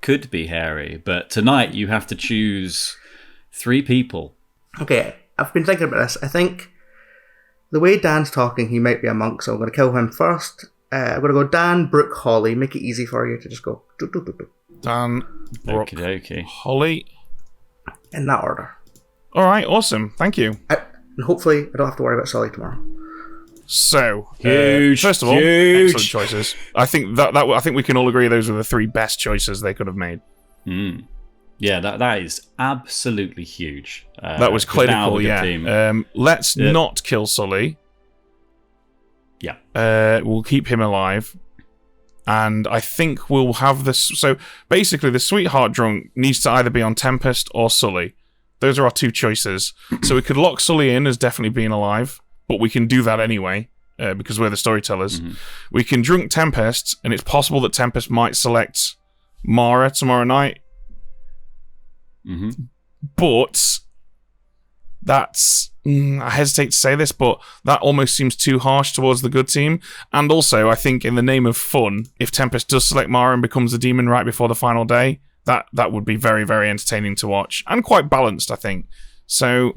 could be hairy, but tonight you have to choose 3 people. Okay, I've been thinking about this. I think the way Dan's talking, he might be a monk, so I'm going to kill him first. I'm going to go Dan, Brooke, Holly. Make it easy for you to just go. Dan, Brooke, Okey-dokey. Holly. In that order. All right, awesome. Thank you. And hopefully I don't have to worry about Sully tomorrow. So, huge, first of all, excellent choices. I think I think we can all agree those were the 3 best choices they could have made. Yeah, that is absolutely huge. That was clinical, yeah. Let's not kill Sully. Yeah. We'll keep him alive. And I think we'll have this. So basically, the Sweetheart Drunk needs to either be on Tempest or Sully. Those are our 2 choices. So we could lock Sully in as definitely being alive. But we can do that anyway, because we're the storytellers. We can drunk Tempest, and it's possible that Tempest might select Mara tomorrow night. But that's... I hesitate to say this, but that almost seems too harsh towards the good team. And also, I think in the name of fun, if Tempest does select Mara and becomes the demon right before the final day, that would be very, very entertaining to watch. And quite balanced, I think. So...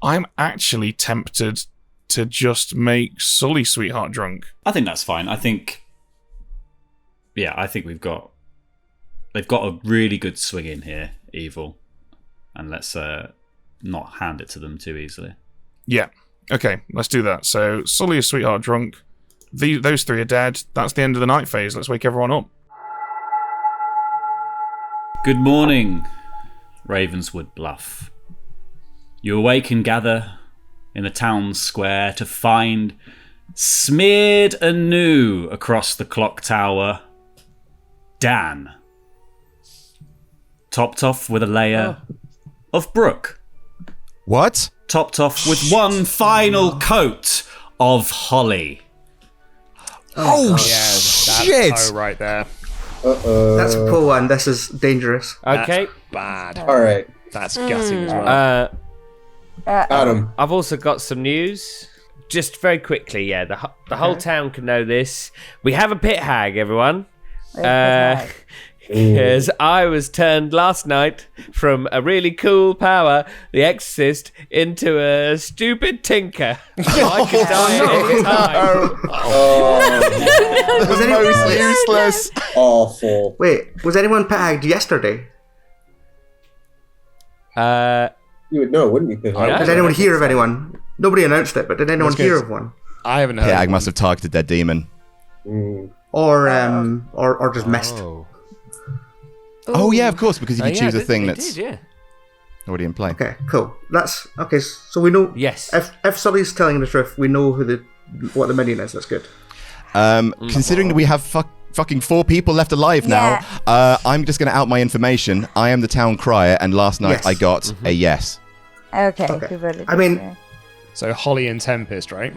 I'm actually tempted to just make Sully Sweetheart Drunk. I think that's fine. I think they've got a really good swing in here, Evil, and let's not hand it to them too easily. Yeah. Okay, let's do that. So Sully is Sweetheart Drunk. Those 3 are dead. That's the end of the night phase. Let's wake everyone up. Good morning, Ravenswood Bluff. You awake and gather in the town square to find smeared anew across the clock tower Dan, topped off with a layer of Brooke. What? Topped off with one final coat of Holly. Oh, shit! That's right there. That's a pull one. This is dangerous. Okay. That's bad. All right. That's gutting as well. Adam. I've also got some news. Just very quickly, yeah. The whole town can know this. We have a pit hag, everyone. Because I was turned last night from a really cool power, the Exorcist, into a stupid tinker. I could die at any time. Was anyone Useless. Awful. Wait, was anyone pit-hagged yesterday? You would know, wouldn't you? Yeah. Did anyone hear of anyone? Nobody announced it, but did anyone That's hear good. of one? I haven't heard. Hag must have targeted their demon. Or just missed? Oh yeah, of course, because if you yeah, choose a they- thing they that's did, yeah. already in play. Okay, cool. That's okay. So we know. Yes. If Sully's telling the truth, we know what the minion is. That's good. Considering that we have fucking 4 people left alive now, I'm just going to out my information. I am the town crier, and last night Yes. I got a yes. Okay. Okay. Who voted I mean- yes? So Holly and Tempest, right?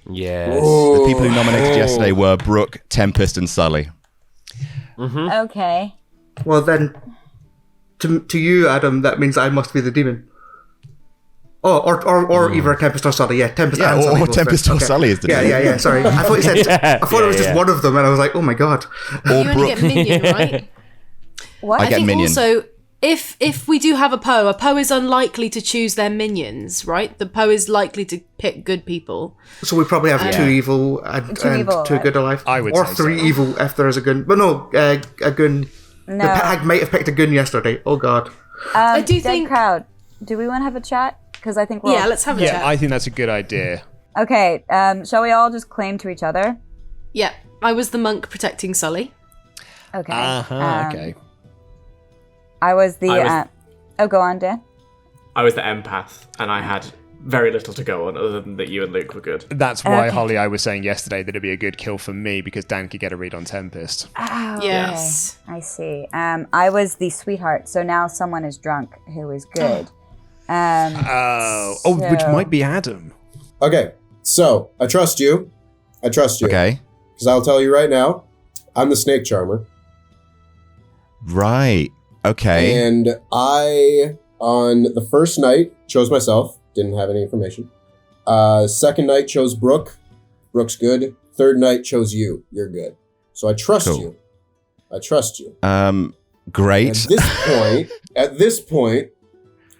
Yes. The people who nominated yesterday were Brooke, Tempest, and Sully. Okay. Well then, to you, Adam, that means I must be the demon. Oh, or either Tempest or Sully. Yeah, Tempest Yeah, and Sully. or both Tempest then. or Sully is the demon. Yeah. Sorry, I thought you said. I thought it was just one of them, and I was like, oh my god. You Or only Brooke. get minion, right? What? I I get think minion. also if we do have a Poe is unlikely to choose their minions, right? The Poe is likely to pick good people. So we probably have 2 evil and Two evil, 2 right? good alive. I would or say 3 so. evil if there is a gun. But no, a gun. No. The hag might have picked a gun yesterday. Oh god. I do Dead think- crowd. Do we want to have a chat? Because I think we're Yeah, all... let's have a Yeah, chat. I think that's a good idea. Okay. Shall we all just claim to each other? Yeah, I was the monk protecting Sully. Okay. Okay. I was the. I was- Oh, go on, Dan. I was the empath, and I had very little to go on other than that you and Luke were good. That's why, Okay. Holly, I was saying yesterday that it'd be a good kill for me because Dan could get a read on Tempest. Oh, Yes. okay. I see. I was the sweetheart, so now someone is drunk who is good. Which So- might be Adam. Okay, so I trust you. Okay. Because I'll tell you right now, I'm the snake charmer. Right. Okay. And I, on the first night, chose myself. Didn't have any information. Second night, chose Brooke. Brooke's good. Third night, chose you. You're good. So I trust Cool. you. I trust you. Great. At this point,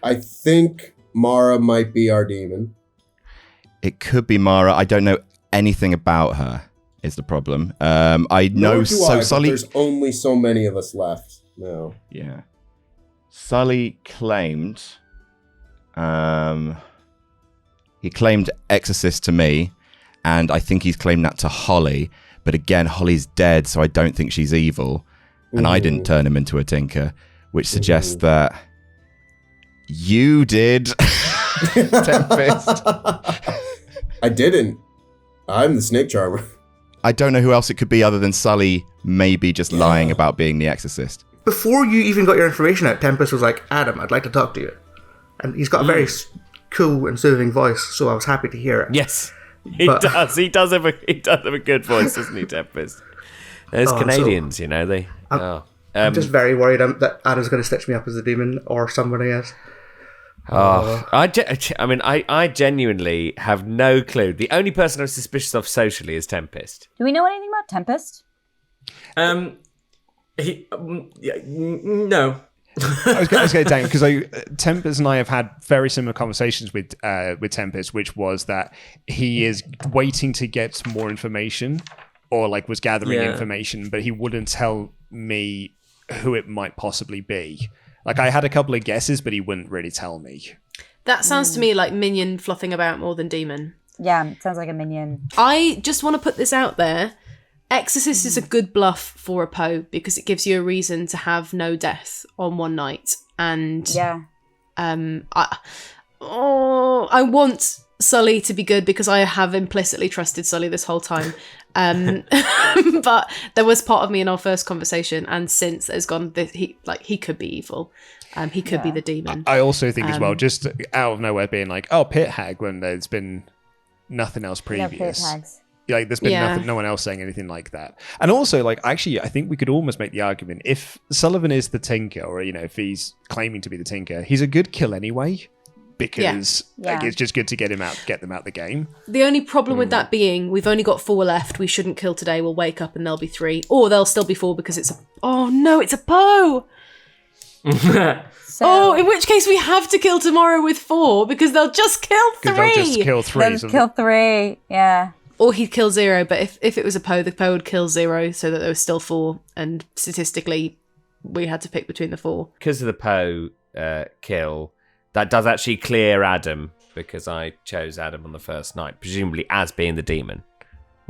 I think Mara might be our demon. It could be Mara. I don't know anything about her. Is the problem? I know. Nor do So I, but Sully. there's only so many of us left. No. Yeah. Sully claimed. He claimed Exorcist to me, and I think he's claimed that to Holly. But again, Holly's dead, so I don't think she's evil. And I didn't turn him into a tinker, which suggests that you did. Tempest. I didn't. I'm the snake charmer. I don't know who else it could be other than Sully maybe just lying about being the Exorcist. Before you even got your information out, Tempest was like, Adam, I'd like to talk to you. And he's got a very cool and soothing voice, so I was happy to hear it. Yes, he But- does. He does have a good voice, doesn't he, Tempest? Those Oh, Canadians, you know, they. I'm just very worried that Adam's going to stitch me up as a demon or somebody else. I genuinely have no clue. The only person I'm suspicious of socially is Tempest. Do we know anything about Tempest? No. I was going to say, because Tempest and I have had very similar conversations with Tempest, which was that he is waiting to get more information, or like was gathering information, but he wouldn't tell me who it might possibly be. Like I had a couple of guesses, but he wouldn't really tell me. That sounds to me like minion fluffing about more than demon. Yeah, it sounds like a minion. I just want to put this out there. Exorcist is a good bluff for a Poe because it gives you a reason to have no death on one night. And Yeah. I want Sully to be good because I have implicitly trusted Sully this whole time. But there was part of me in our first conversation, and since there's gone, he could be evil. He could be the demon. I also think as well, just out of nowhere being like, oh, Pit Hag, when there's been nothing else No pit previous. tags. Like there's been Yeah. no one else saying anything like that. And also, like, actually, I think we could almost make the argument if Sullivan is the Tinker, or if he's claiming to be the Tinker, he's a good kill anyway. because Yeah. it's just good to get them out the game. The only problem with that being we've only got 4 left. We shouldn't kill today. We'll wake up and there'll be 3, or there'll still be 4 because it's a. Oh no, it's a Poe. So, In which case we have to kill tomorrow with 4 because they'll just kill 3. Because they'll just kill 3. then kill 3. Yeah. Or he'd kill 0, but if it was a Poe, the Poe would kill 0 so that there was still 4, and statistically we had to pick between the 4. Because of the Poe kill, that does actually clear Adam, because I chose Adam on the first night, presumably as being the demon.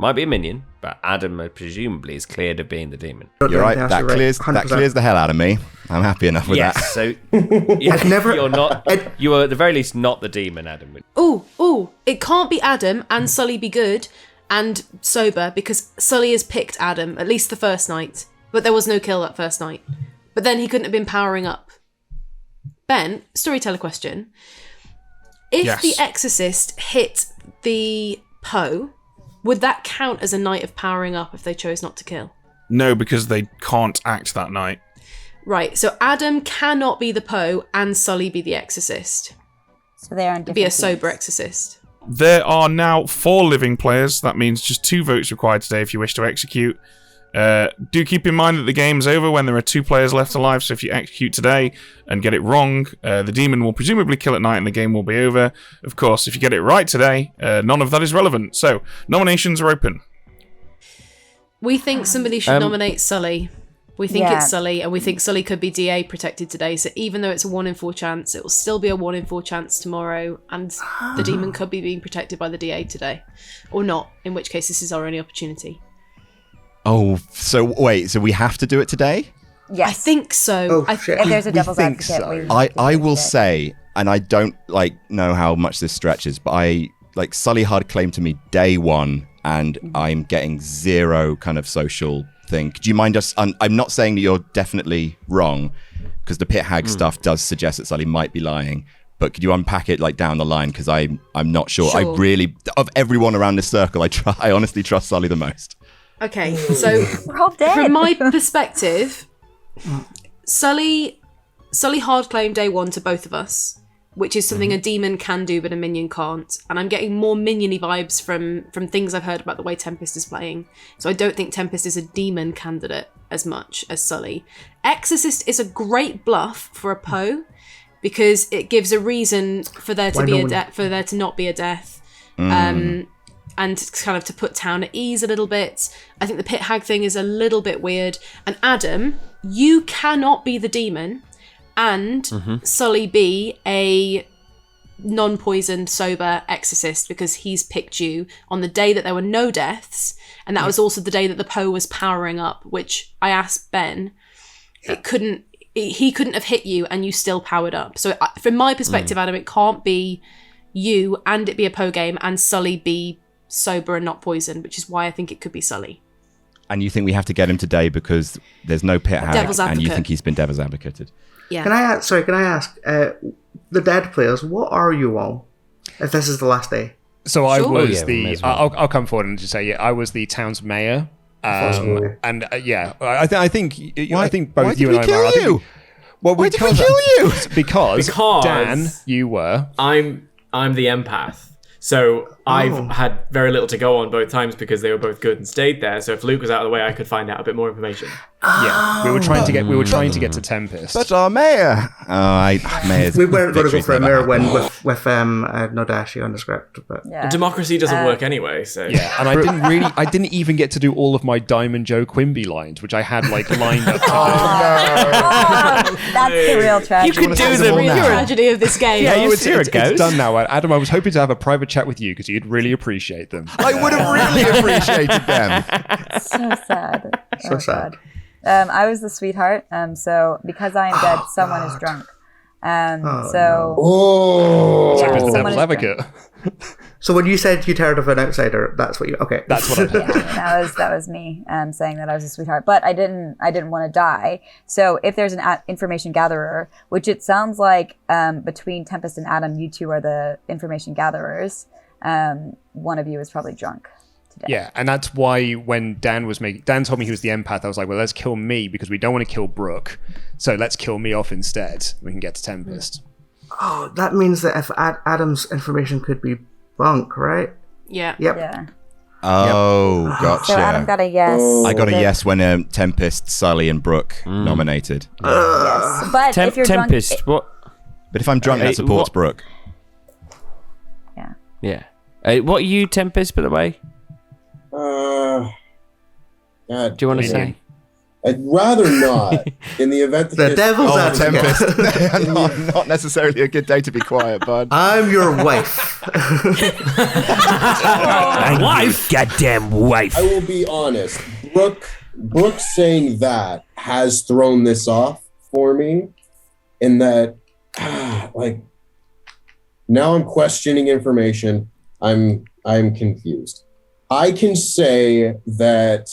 Might be a minion, but Adam presumably is cleared of being the demon. You're right. Yes, That you're right. clears 100%. the hell out of me. I'm happy enough with that. Yes, so you're not. You are at the very least not the demon, Adam. Oh, it can't be Adam and Sully be good and sober because Sully has picked Adam, at least the first night. But there was no kill that first night. But then he couldn't have been powering up. Ben, storyteller question. If Yes. the Exorcist hit the Poe, would that count as a night of powering up if they chose not to kill? No, because they can't act that night. Right, so Adam cannot be the Poe and Sully be the Exorcist. So they're on different Be a teams. sober Exorcist. There are now 4 living players. That means just 2 votes required today if you wish to execute. Do keep in mind that the game's over when there are 2 players left alive, so if you execute today and get it wrong, the demon will presumably kill at night and the game will be over. Of course, if you get it right today, none of that is relevant. So, nominations are open. We think somebody should nominate Sully. We think Yeah. it's Sully, and we think Sully could be DA protected today. So even though it's a 1 in 4 chance, it will still be a 1 in 4 chance tomorrow, and the demon could be being protected by the DA today. Or not, in which case this is our only opportunity. Oh, so wait, so we have to do it today? Yes. I think so. Oh, I shit. If there's a We devil's think advocate, so. we I can will do it. say, and I don't know how much this stretches, but Sully hard claimed to me day 1, and I'm getting 0 kind of social thing. Do you mind us? I'm not saying that you're definitely wrong, because the pit hag stuff does suggest that Sully might be lying. But could you unpack it down the line? Because I'm not sure. Sure. I really, of everyone around this circle, I honestly trust Sully the most. Okay, so We're all dead. from my perspective, Sully hard claimed day 1 to both of us, which is something a demon can do but a minion can't. And I'm getting more minion-y vibes from things I've heard about the way Tempest is playing. So I don't think Tempest is a demon candidate as much as Sully. Exorcist is a great bluff for a Poe because it gives a reason for there to be for there to not be a death. And kind of to put town at ease a little bit. I think the pit hag thing is a little bit weird. And Adam, you cannot be the demon and Sully be a non-poisoned, sober exorcist because he's picked you on the day that there were no deaths. And that was also the day that the Poe was powering up, which I asked Ben, he couldn't have hit you and you still powered up. So from my perspective, Adam, it can't be you and it be a Poe game and Sully be sober and not poisoned, which is why I think it could be Sully. And you think we have to get him today because there's no pit hag, Devil's and you advocate. think he's been devil's advocated? Yeah. Can I ask, the dead players, what are you all? If this is the last day. So I Sure. was Oh, yeah, we may the. as well. I'll come forward and just say, I was the town's mayor. Unfortunately. And I think Why both did you we and I kill were. I think you? Well, Why did we kill you? Because Because- Dan, you were. I'm the empath. So I've had very little to go on both times because they were both good and stayed there. So if Luke was out of the way, I could find out a bit more information. Yeah, we were trying to get to Tempest. But our mayor. Mayor's We weren't going to go victory's for a never mirror win happened. with Nodashi on the script, but Yeah. Democracy doesn't work anyway. So Yeah, and I didn't even get to do all of my Diamond Joe Quimby lines, which I had lined up to That's the real tragedy. You could do That's the them real now. tragedy of this game. Yeah, do. you see it goes. It's done now. Adam, I was hoping to have a private chat with you because you'd really appreciate them. I would have really appreciated them. So sad. So sad. I was the sweetheart. So because I am dead, someone is drunk. So Oh. yeah, As the someone devil's is drunk. advocate. So when you said you tired of an outsider, that's what you. Okay, That's what I meant. Yeah, that was me saying that I was a sweetheart, but I didn't want to die. So if there's an information gatherer, which it sounds like between Tempest and Adam, you two are the information gatherers. One of you is probably drunk today. Yeah, and that's why when Dan told me he was the empath, I was like, well, let's kill me because we don't want to kill Brooke. So let's kill me off instead. We can get to Tempest. Oh, that means that if Adam's information could be bunk, right? Yeah. Yep. Yeah. Oh, gotcha. So Adam got a yes. I got a yes when Tempest, Sully, and Brooke nominated. Yes. But if you're Tempest, drunk, what? But if I'm drunk, that supports Brooke. Yeah. What are you, Tempest, by the way? God, Do you want to say? I'd rather not. In the event that The devil's Oh, advocate. Tempest. not necessarily a good day to be quiet, bud. I'm your wife. Wife? Goddamn wife. I will be honest. Brooke saying that has thrown this off for me, in that, like, now I'm questioning information. I'm confused. I can say that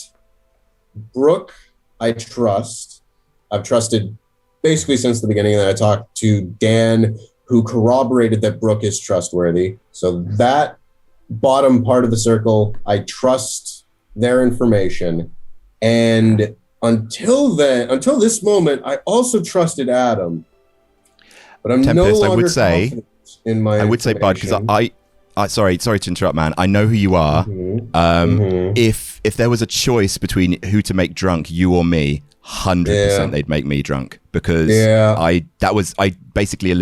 Brooke, I trust. I've trusted basically since the beginning. That I talked to Dan, who corroborated that Brooke is trustworthy. So that bottom part of the circle, I trust their information. And until this moment, I also trusted Adam. But I'm Tempest, no longer I would say, confident in my Bud, because I sorry to interrupt, man. I know who you are. If there was a choice between who to make drunk, you or me, 100% they'd make me drunk, because I basically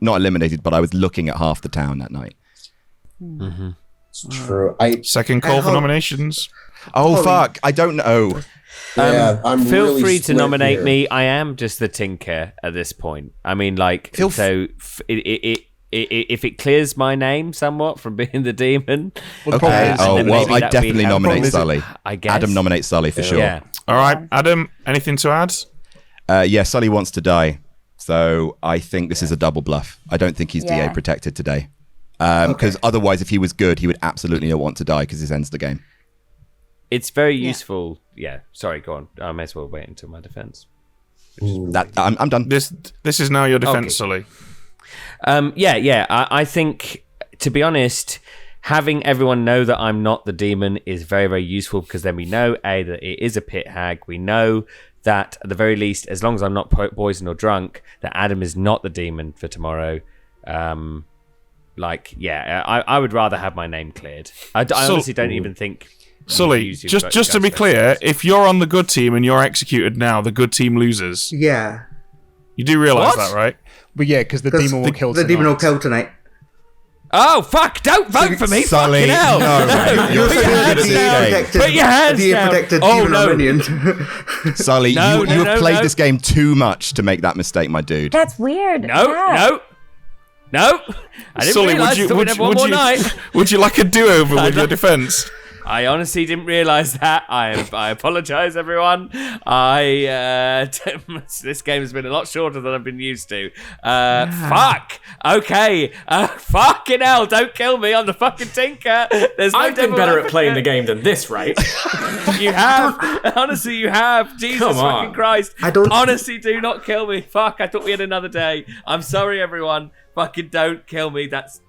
not eliminated, but I was looking at half the town that night. It's true. Second call for nominations. Oh fuck! I don't know. I'm Feel really free to split nominate here. me. I am just the tinker at this point. I mean, like, if it clears my name somewhat from being the demon. Okay. Oh then well, maybe I that definitely we have- nominate Sully. I guess. Adam nominates Sully for sure. Yeah. All right, Adam, anything to add? Yeah, Sully wants to die, so I think this is a double bluff. I don't think he's DA protected today, because otherwise, if he was good, he would absolutely not want to die because this ends the game. It's very useful. Yeah. Sorry, go on. I may as well wait until my defense. I'm done. This is now your defense, Sully. I think, to be honest, having everyone know that I'm not the demon is very, very useful, because then we know, that it is a pit hag. We know that, at the very least, as long as I'm not poisoned or drunk, that Adam is not the demon for tomorrow. I would rather have my name cleared. I honestly don't even think... Sully, just to be clear, if you're on the good team and you're executed now, the good team loses. Yeah. You do realise that, right? But yeah, because the demon will kill tonight. The demon will kill tonight. Oh, fuck! Don't vote for me, Sully. fucking hell! No, You're Put your hands down. Put your hands down. protected Oh, demon or no. minion. Sully, you have no, played no. this game too much to make that mistake, my dude. That's weird. No. I didn't Sully, realise that we'd have one more night. would you like a do-over with your defence? I honestly didn't realise that. I apologise, everyone. This game has been a lot shorter than I've been used to. Fuck. Okay. Fucking hell! Don't kill me. I'm the fucking tinker. There's no I've been devil better at advocate. playing the game than this, right? You have. Honestly, you have. Jesus Come on. fucking Christ. I don't- Honestly, do not kill me. Fuck. I thought we had another day. I'm sorry, everyone. Fucking don't kill me. That's.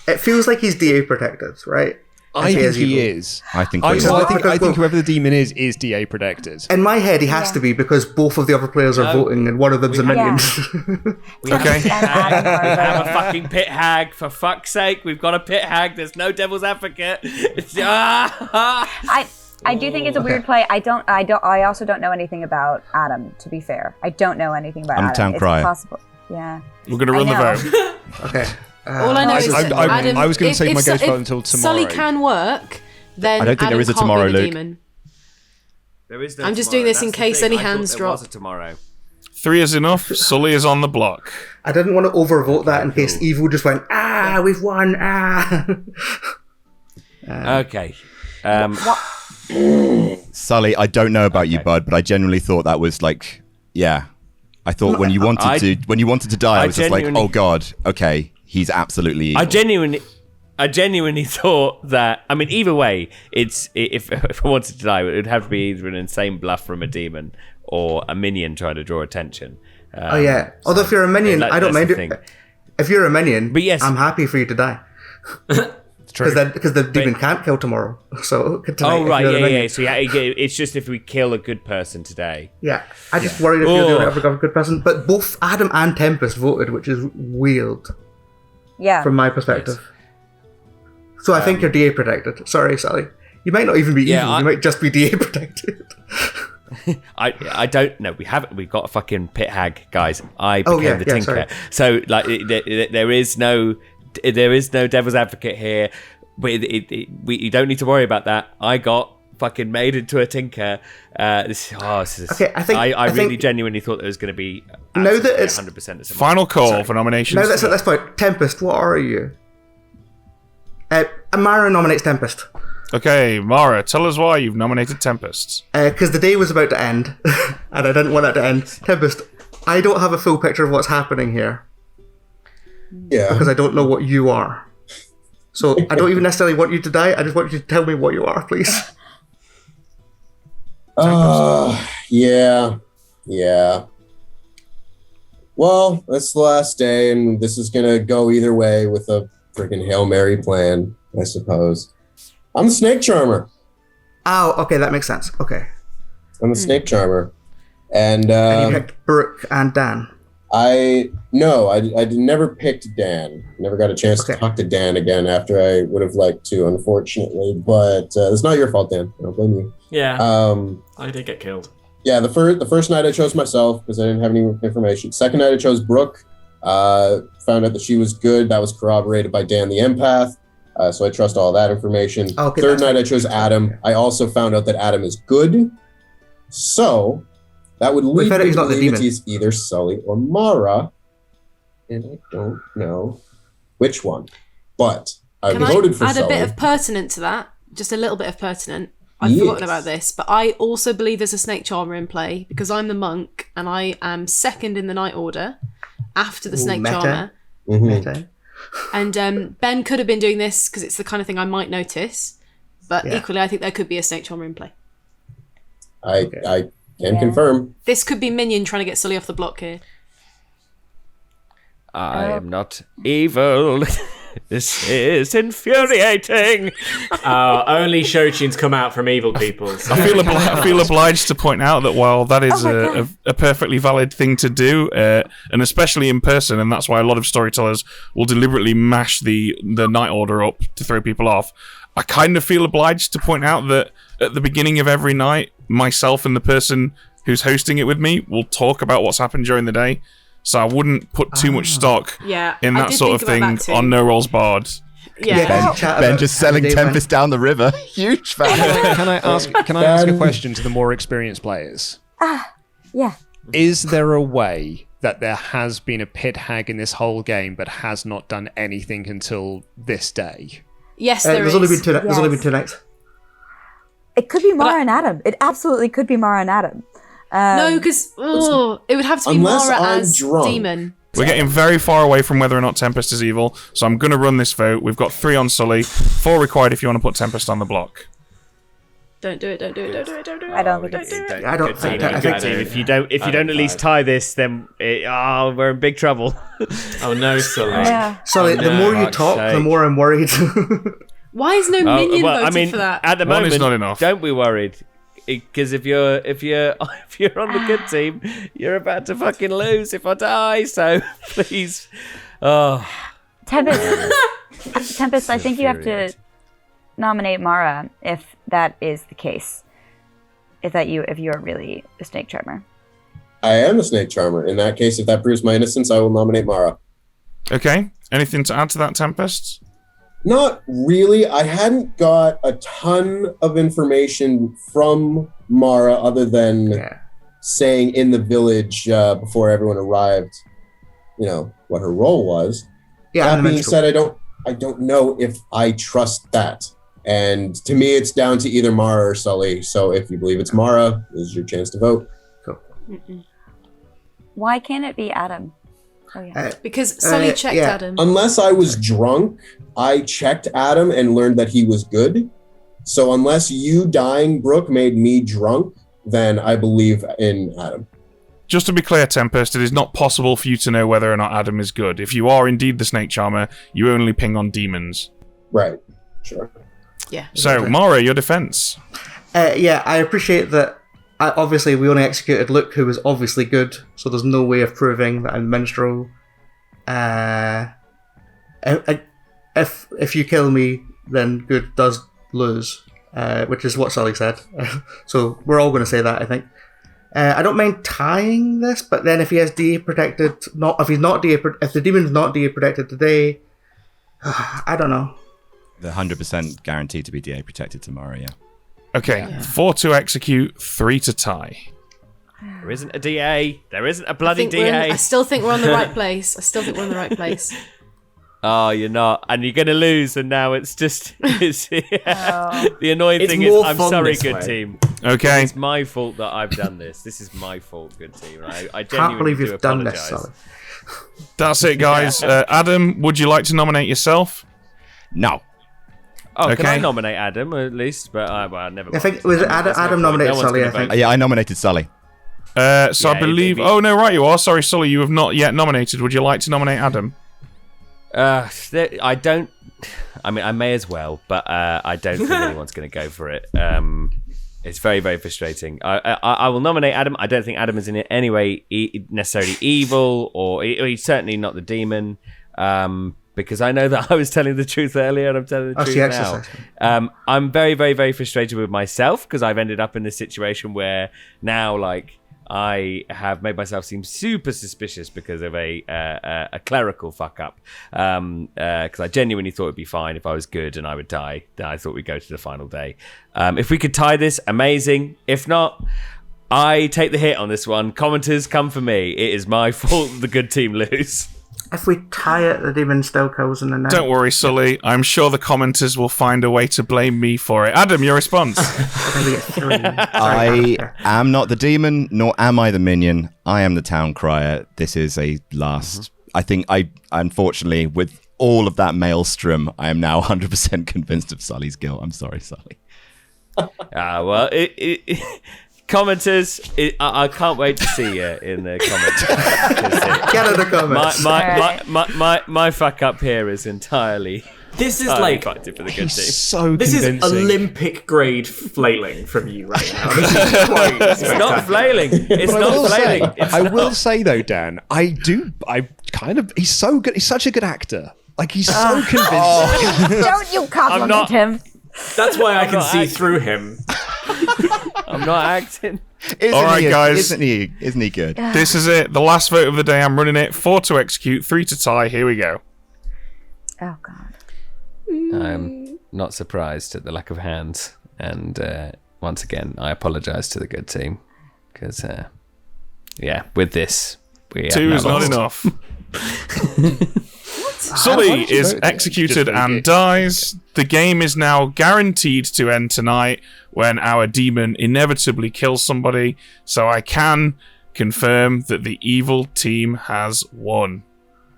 It feels like he's DA protected, right? I think he is. I think I we think whoever the demon is DA protected. In my head, he has to be, because both of the other players are voting and one of them's a minion. Okay. We have a fucking pit hag, for fuck's sake. We've got a pit hag. There's no devil's advocate. I do think it's a weird play. I also don't know anything about Adam, to be fair. I don't know anything about I'm Adam. town It's crier. possible. Yeah. We're going to run the know. vote. Okay. All I know is that Adam, I was going to save my if ghost Su- vote until tomorrow. Sully can work, then I don't think there Adam is a can't tomorrow, be the Luke. demon. There is no I'm just tomorrow. doing this in That's the case thing. any I thought hands there was drop. a tomorrow. 3 is enough. Sully is on the block. I didn't want to overvote that in case Evil just went, we've won, Okay. Sully, I don't know about you, bud, but I genuinely thought that was like, I thought when you wanted to die, I was just like, oh god, okay, he's absolutely evil. I genuinely thought that. I mean, either way, if I wanted to die, it would have to be either an insane bluff from a demon or a minion trying to draw attention. Although if you're a minion, I don't mind that's it. the thing. If you're a minion, But yes. I'm happy for you to die. True. Because the demon can't kill tomorrow. So tonight, Oh, right, if you're the yeah. minion. So it's just if we kill a good person today. Yeah, I just worried if you're the only other good person. But both Adam and Tempest voted, which is weird Yeah. from my perspective. So I think you're DA protected. Sorry, Sally. You might not even be evil. You might just be DA protected. I don't know. We've got a fucking pit hag, guys. I became the tinker. Sorry. So like there is no devil's advocate here. You don't need to worry about that. I got fucking made into a tinker. This is, Okay, I really genuinely thought there was going to be now that it's 100% Final call for nominations. Now that's at this point. Tempest, what are you? Amara nominates Tempest. Okay, Mara, tell us why you've nominated Tempest. Because the day was about to end, and I didn't want it to end. Tempest, I don't have a full picture of what's happening here. Yeah. Because I don't know what you are. So I don't even necessarily want you to die, I just want you to tell me what you are, please. Yeah. Well, it's the last day, and this is gonna go either way with a freaking Hail Mary plan, I suppose. I'm the Snake Charmer. Oh, okay, that makes sense. Okay. I'm the Snake Charmer. And you picked Brooke and Dan. I never picked Dan. Never got a chance to talk to Dan again after I would have liked to, unfortunately. But it's not your fault, Dan. I don't blame you. Yeah. I did get killed. Yeah, the first night I chose myself because I didn't have any information. Second night I chose Brooke. Found out that she was good. That was corroborated by Dan the Empath. So I trust all that information. Okay, Third night I chose Adam. I also found out that Adam is good. So that would lead me to believe it's either Sully or Mara. And I don't know which one. But I voted for Sully. Add a bit of pertinent to that. Just a little bit of pertinent. I've forgotten about this, but I also believe there's a Snake Charmer in play because I'm the monk and I am second in the Night Order after the Snake Charmer. Mm-hmm. And Ben could have been doing this because it's the kind of thing I might notice, but equally I think there could be a Snake Charmer in play. I can confirm. This could be Minion trying to get Sully off the block here. I am not evil. This is infuriating. Only Shochins come out from evil people. So. I feel obliged to point out that while that is a perfectly valid thing to do, and especially in person, and that's why a lot of storytellers will deliberately mash the Night Order up to throw people off, I kind of feel obliged to point out that at the beginning of every night, myself and the person who's hosting it with me will talk about what's happened during the day. So I wouldn't put too much stock in that sort of thing on No Rolls Barred. Yeah, Ben just selling Tempest down the river. Huge fan. Can I ask a question to the more experienced players? Yeah. Is there a way that there has been a pit hag in this whole game but has not done anything until this day? Yes, there is. There's only been two nights. It could be Mara and Adam. It absolutely could be Mara and Adam. No, because it would have to be Mara as demon. We're getting very far away from whether or not Tempest is evil, so I'm going to run this vote. We've got 3 on Sully, 4 required if you want to put Tempest on the block. Don't do it. I don't think it's... I don't think if you don't at least tie this, then we're in big trouble. Oh no, Sully. Yeah. Sully, the more you talk, the more I'm worried. Why is no minion voted for that? At the One moment, is not enough. Don't be worried. Because if you're on the good team, you're about to fucking lose if I die. So please, Tempest, I think you have to nominate Mara if that is the case. If you are really a Snake Charmer. I am a Snake Charmer. In that case, if that proves my innocence, I will nominate Mara. Okay. Anything to add to that, Tempest? Not really. I hadn't got a ton of information from Mara other than saying in the village before everyone arrived, what her role was. Yeah. That being said, I don't know if I trust that. And to me, it's down to either Mara or Sully. So if you believe it's Mara, this is your chance to vote. Cool. Why can't it be Adam? Oh, yeah. Because Sully checked Adam. Unless I was drunk, I checked Adam and learned that he was good. So unless you dying, Brooke, made me drunk, then I believe in Adam. Just to be clear, Tempest, it is not possible for you to know whether or not Adam is good. If you are indeed the Snake Charmer, you only ping on demons. Right. Sure. Yeah. So, Mara, your defense. Yeah, I appreciate that. Obviously, we only executed Luke, who was obviously good, so there's no way of proving that I'm minstrel. If you kill me, then good does lose, which is what Sully said. So we're all going to say that, I think. I don't mind tying this, but then if he has DA protected, if the demon's not DA protected today, I don't know. The 100% guaranteed to be DA protected tomorrow, yeah. Okay, 4 to execute, 3 to tie. There isn't a DA. There isn't a bloody I DA. still think we're on the right place. Oh, you're not. And you're going to lose, and now it's just... The annoying It's thing is, more I'm fun sorry, this good way. team. Okay. It's my fault that I've done this. This is my fault, good team. I Can't genuinely believe do you've done apologise. this, Sully. That's it, guys. Adam, would you like to nominate yourself? No. Oh, can I Okay. nominate Adam at least? But never mind. I think it was Adam nominated Sully, I think. Yeah, I nominated Sully. So Yeah, I believe... it'd be- Oh, no, right, you are. Sorry, Sully, you have not yet nominated. Would you like to nominate Adam? I don't... I mean, I may as well, but I don't think anyone's going to go for it. It's very, very frustrating. I will nominate Adam. I don't think Adam is in any way necessarily evil, or he's certainly not the demon, because I know that I was telling the truth earlier, and I'm telling the she truth exercised. now. I'm very, very, very frustrated with myself, because I've ended up in this situation where now, like, I have made myself seem super suspicious because of a clerical fuck up. Because I genuinely thought it'd be fine if I was good and I would die. Then I thought we'd go to the final day. If we could tie this, amazing. If not, I take the hit on this one. Commenters, come for me. It is my fault the good team lose. If we tie it, the demon still kills in the neck. Don't worry, Sully. I'm sure the commenters will find a way to blame me for it. Adam, your response. I am not the demon, nor am I the minion. I am the town crier. This is a last... I think unfortunately, with all of that maelstrom, I am now 100% convinced of Sully's guilt. I'm sorry, Sully. Well, commenters, I can't wait to see you in the comments. Get in the comments. My fuck up here is entirely This is like fucked it for the good team. So this is convincing. Olympic grade flailing from you right now. This is quite It's not flailing. It's But I not will say, flailing. It's I not. will say though, Dan, he's so good. He's such a good actor. Like, he's so convincing. Don't you compliment not- him. That's why I can not see acting. through him. I'm not acting. Isn't right, he, guys. Isn't he good? This is it. The last vote of the day. I'm running it. 4 to execute, 3 to tie. Here we go. Oh, God. I'm not surprised at the lack of hands, and once again, I apologise to the good team because, with this, we have 2 now is not lost. enough. Sully is vote? executed Just and vote. dies. The game is now guaranteed to end tonight when our demon inevitably kills somebody. So I can confirm that the evil team has won.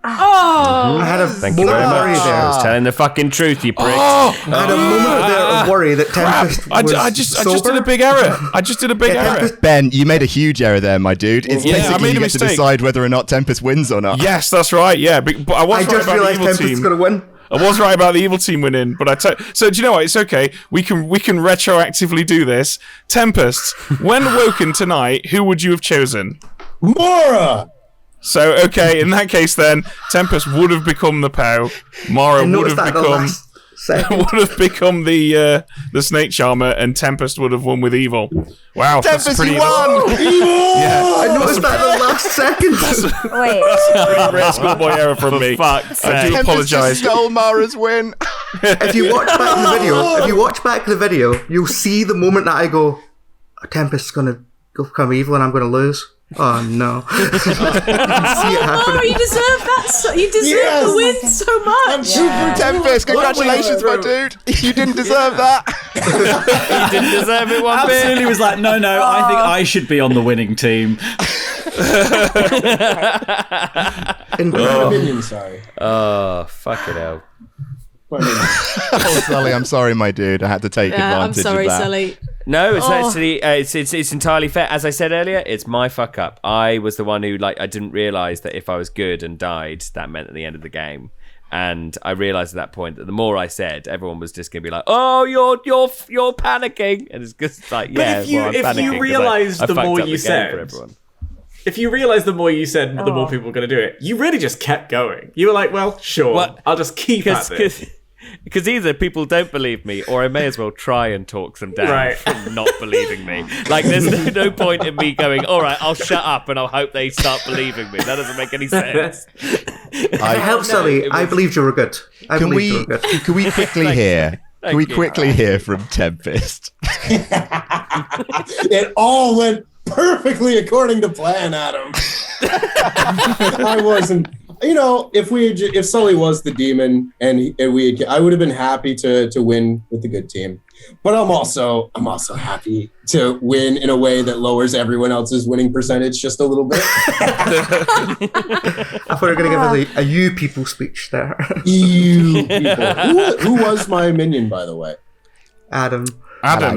Oh, I had a Thank you moment very of worry much. there. I was telling the fucking truth, you prick. I had a moment there of worry that Tempest I was just did a big error. I just did a big error. Tempest- Ben, you made a huge error there, my dude. It's Yeah, I basically made a you get to mistake. decide whether or not Tempest wins or not. Yes, that's right. Yeah, but I was I right just about the realised evil Tempest's team. going to win. I was right about the evil team winning, but so do you know what? It's okay. We can retroactively do this. Tempest, when woken tonight, who would you have chosen? Mara! So okay, in that case, then Tempest would have become the POW. Mara I would noticed have that in the become last second. would have become the snake charmer, and Tempest would have won with evil. Wow, Tempest, that's pretty. you won! I noticed that in the last second. Wait. Pretty rare schoolboy error from me. fuck's I do sake. Tempest apologise. just stole Mara's win. If you watch back the video, you'll see the moment that I go, Tempest's going to become evil and I'm going to lose. Oh no! You can see it oh, happening. you deserve that. You deserve the win so much. Yeah. Tempest, congratulations, my dude. You didn't deserve that. You didn't deserve it one bit. Absolutely was like, no, I think I should be on the winning team. Opinion, sorry. Oh, fuck it hell. Oh, Sully, I'm sorry, my dude. I had to take Yeah, I'm advantage sorry, of that. Sully. No, it's Oh. actually it's entirely fair. As I said earlier, it's my fuck up. I was the one who I didn't realise that if I was good and died, that meant at the end of the game. And I realised at that point that the more I said, everyone was just going to be like, "Oh, you're panicking," and it's just like, "Yeah." But if you realise the more you said, if you realise the more you said, the more people were going to do it. You really just kept going. You were like, "Well, sure, I'll just keep at this." Because either people don't believe me, or I may as well try and talk them down from not believing me. Like, there's no point in me going, all right, I'll shut up and I'll hope they start believing me. That doesn't make any sense. I help Sully. I believed you were good. Can we quickly hear? Can we quickly hear from Tempest? It all went perfectly according to plan, Adam. I wasn't. If Sully was the demon and I would have been happy to win with the good team. But I'm also happy to win in a way that lowers everyone else's winning percentage just a little bit. I thought you were going to give us a you people speech there. You people. Who was my minion, by the way? Adam.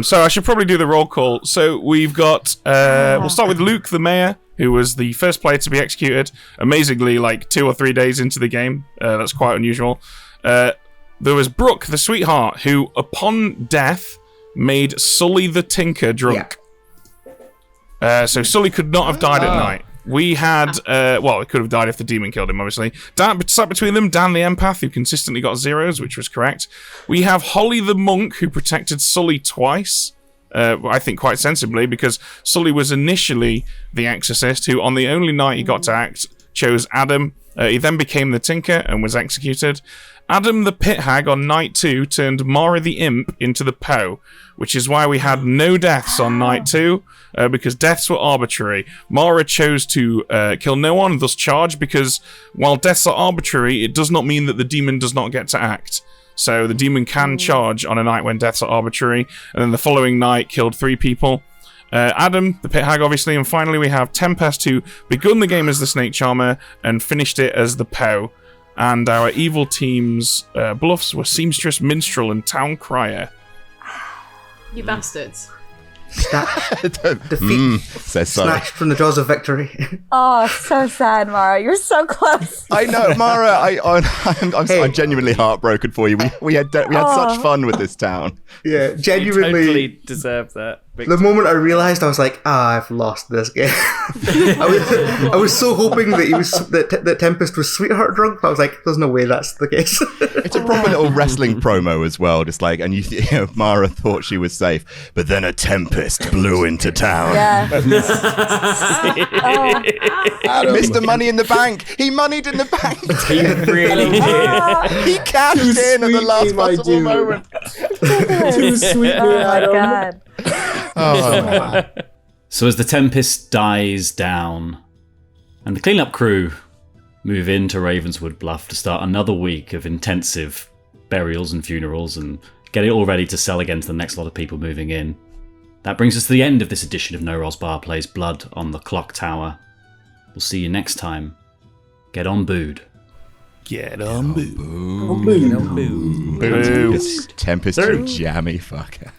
So I should probably do the roll call. So we've got, we'll start with Luke, the mayor, who was the first player to be executed, amazingly, like 2 or 3 days into the game. That's quite unusual. There was Brooke, the sweetheart, who, upon death, made Sully the Tinker drunk. Yeah. So Sully could not have died at night. We had, it could have died if the demon killed him, obviously. Sat between them, Dan the empath, who consistently got 0s, which was correct. We have Holly the monk, who protected Sully twice. I think quite sensibly, because Sully was initially the exorcist, who on the only night he got to act, chose Adam. He then became the Tinker and was executed. Adam the Pit Hag on night 2 turned Mara the Imp into the Poe, which is why we had no deaths on night 2, because deaths were arbitrary. Mara chose to kill no one, thus charge, because while deaths are arbitrary, it does not mean that the demon does not get to act. So the demon can charge on a night when deaths are arbitrary, and then the following night killed 3 people. Adam, the Pit Hag, obviously, and finally we have Tempest, who begun the game as the Snake Charmer and finished it as the Poe. And our evil team's bluffs were Seamstress, Minstrel, and Town Crier. You bastards. Defeat. Snatched from the jaws of victory. Oh, so sad, Mara. You're so close. I know, Mara. I'm genuinely heartbroken for you. We had such fun with this town. Yeah, genuinely. You totally deserve that. The moment I realised, I was like, I've lost this game. I was so hoping that that Tempest was sweetheart drunk, but I was like, there's no way that's the case. It's a proper little wrestling promo as well, just like, and Mara thought she was safe, but then a tempest blew into town. Yeah. Mr. Money in the Bank, he moneyed in the bank. He really did. He cashed in at the last possible moment. Too sweet, Oh my god. So as the Tempest dies down, and the cleanup crew move into Ravenswood Bluff to start another week of intensive burials and funerals and get it all ready to sell again to the next lot of people moving in. That brings us to the end of this edition of No Rolls Bar Plays Blood on the Clock Tower. We'll see you next time. Get on booed. Get on booed. Tempest, you jammy fucker.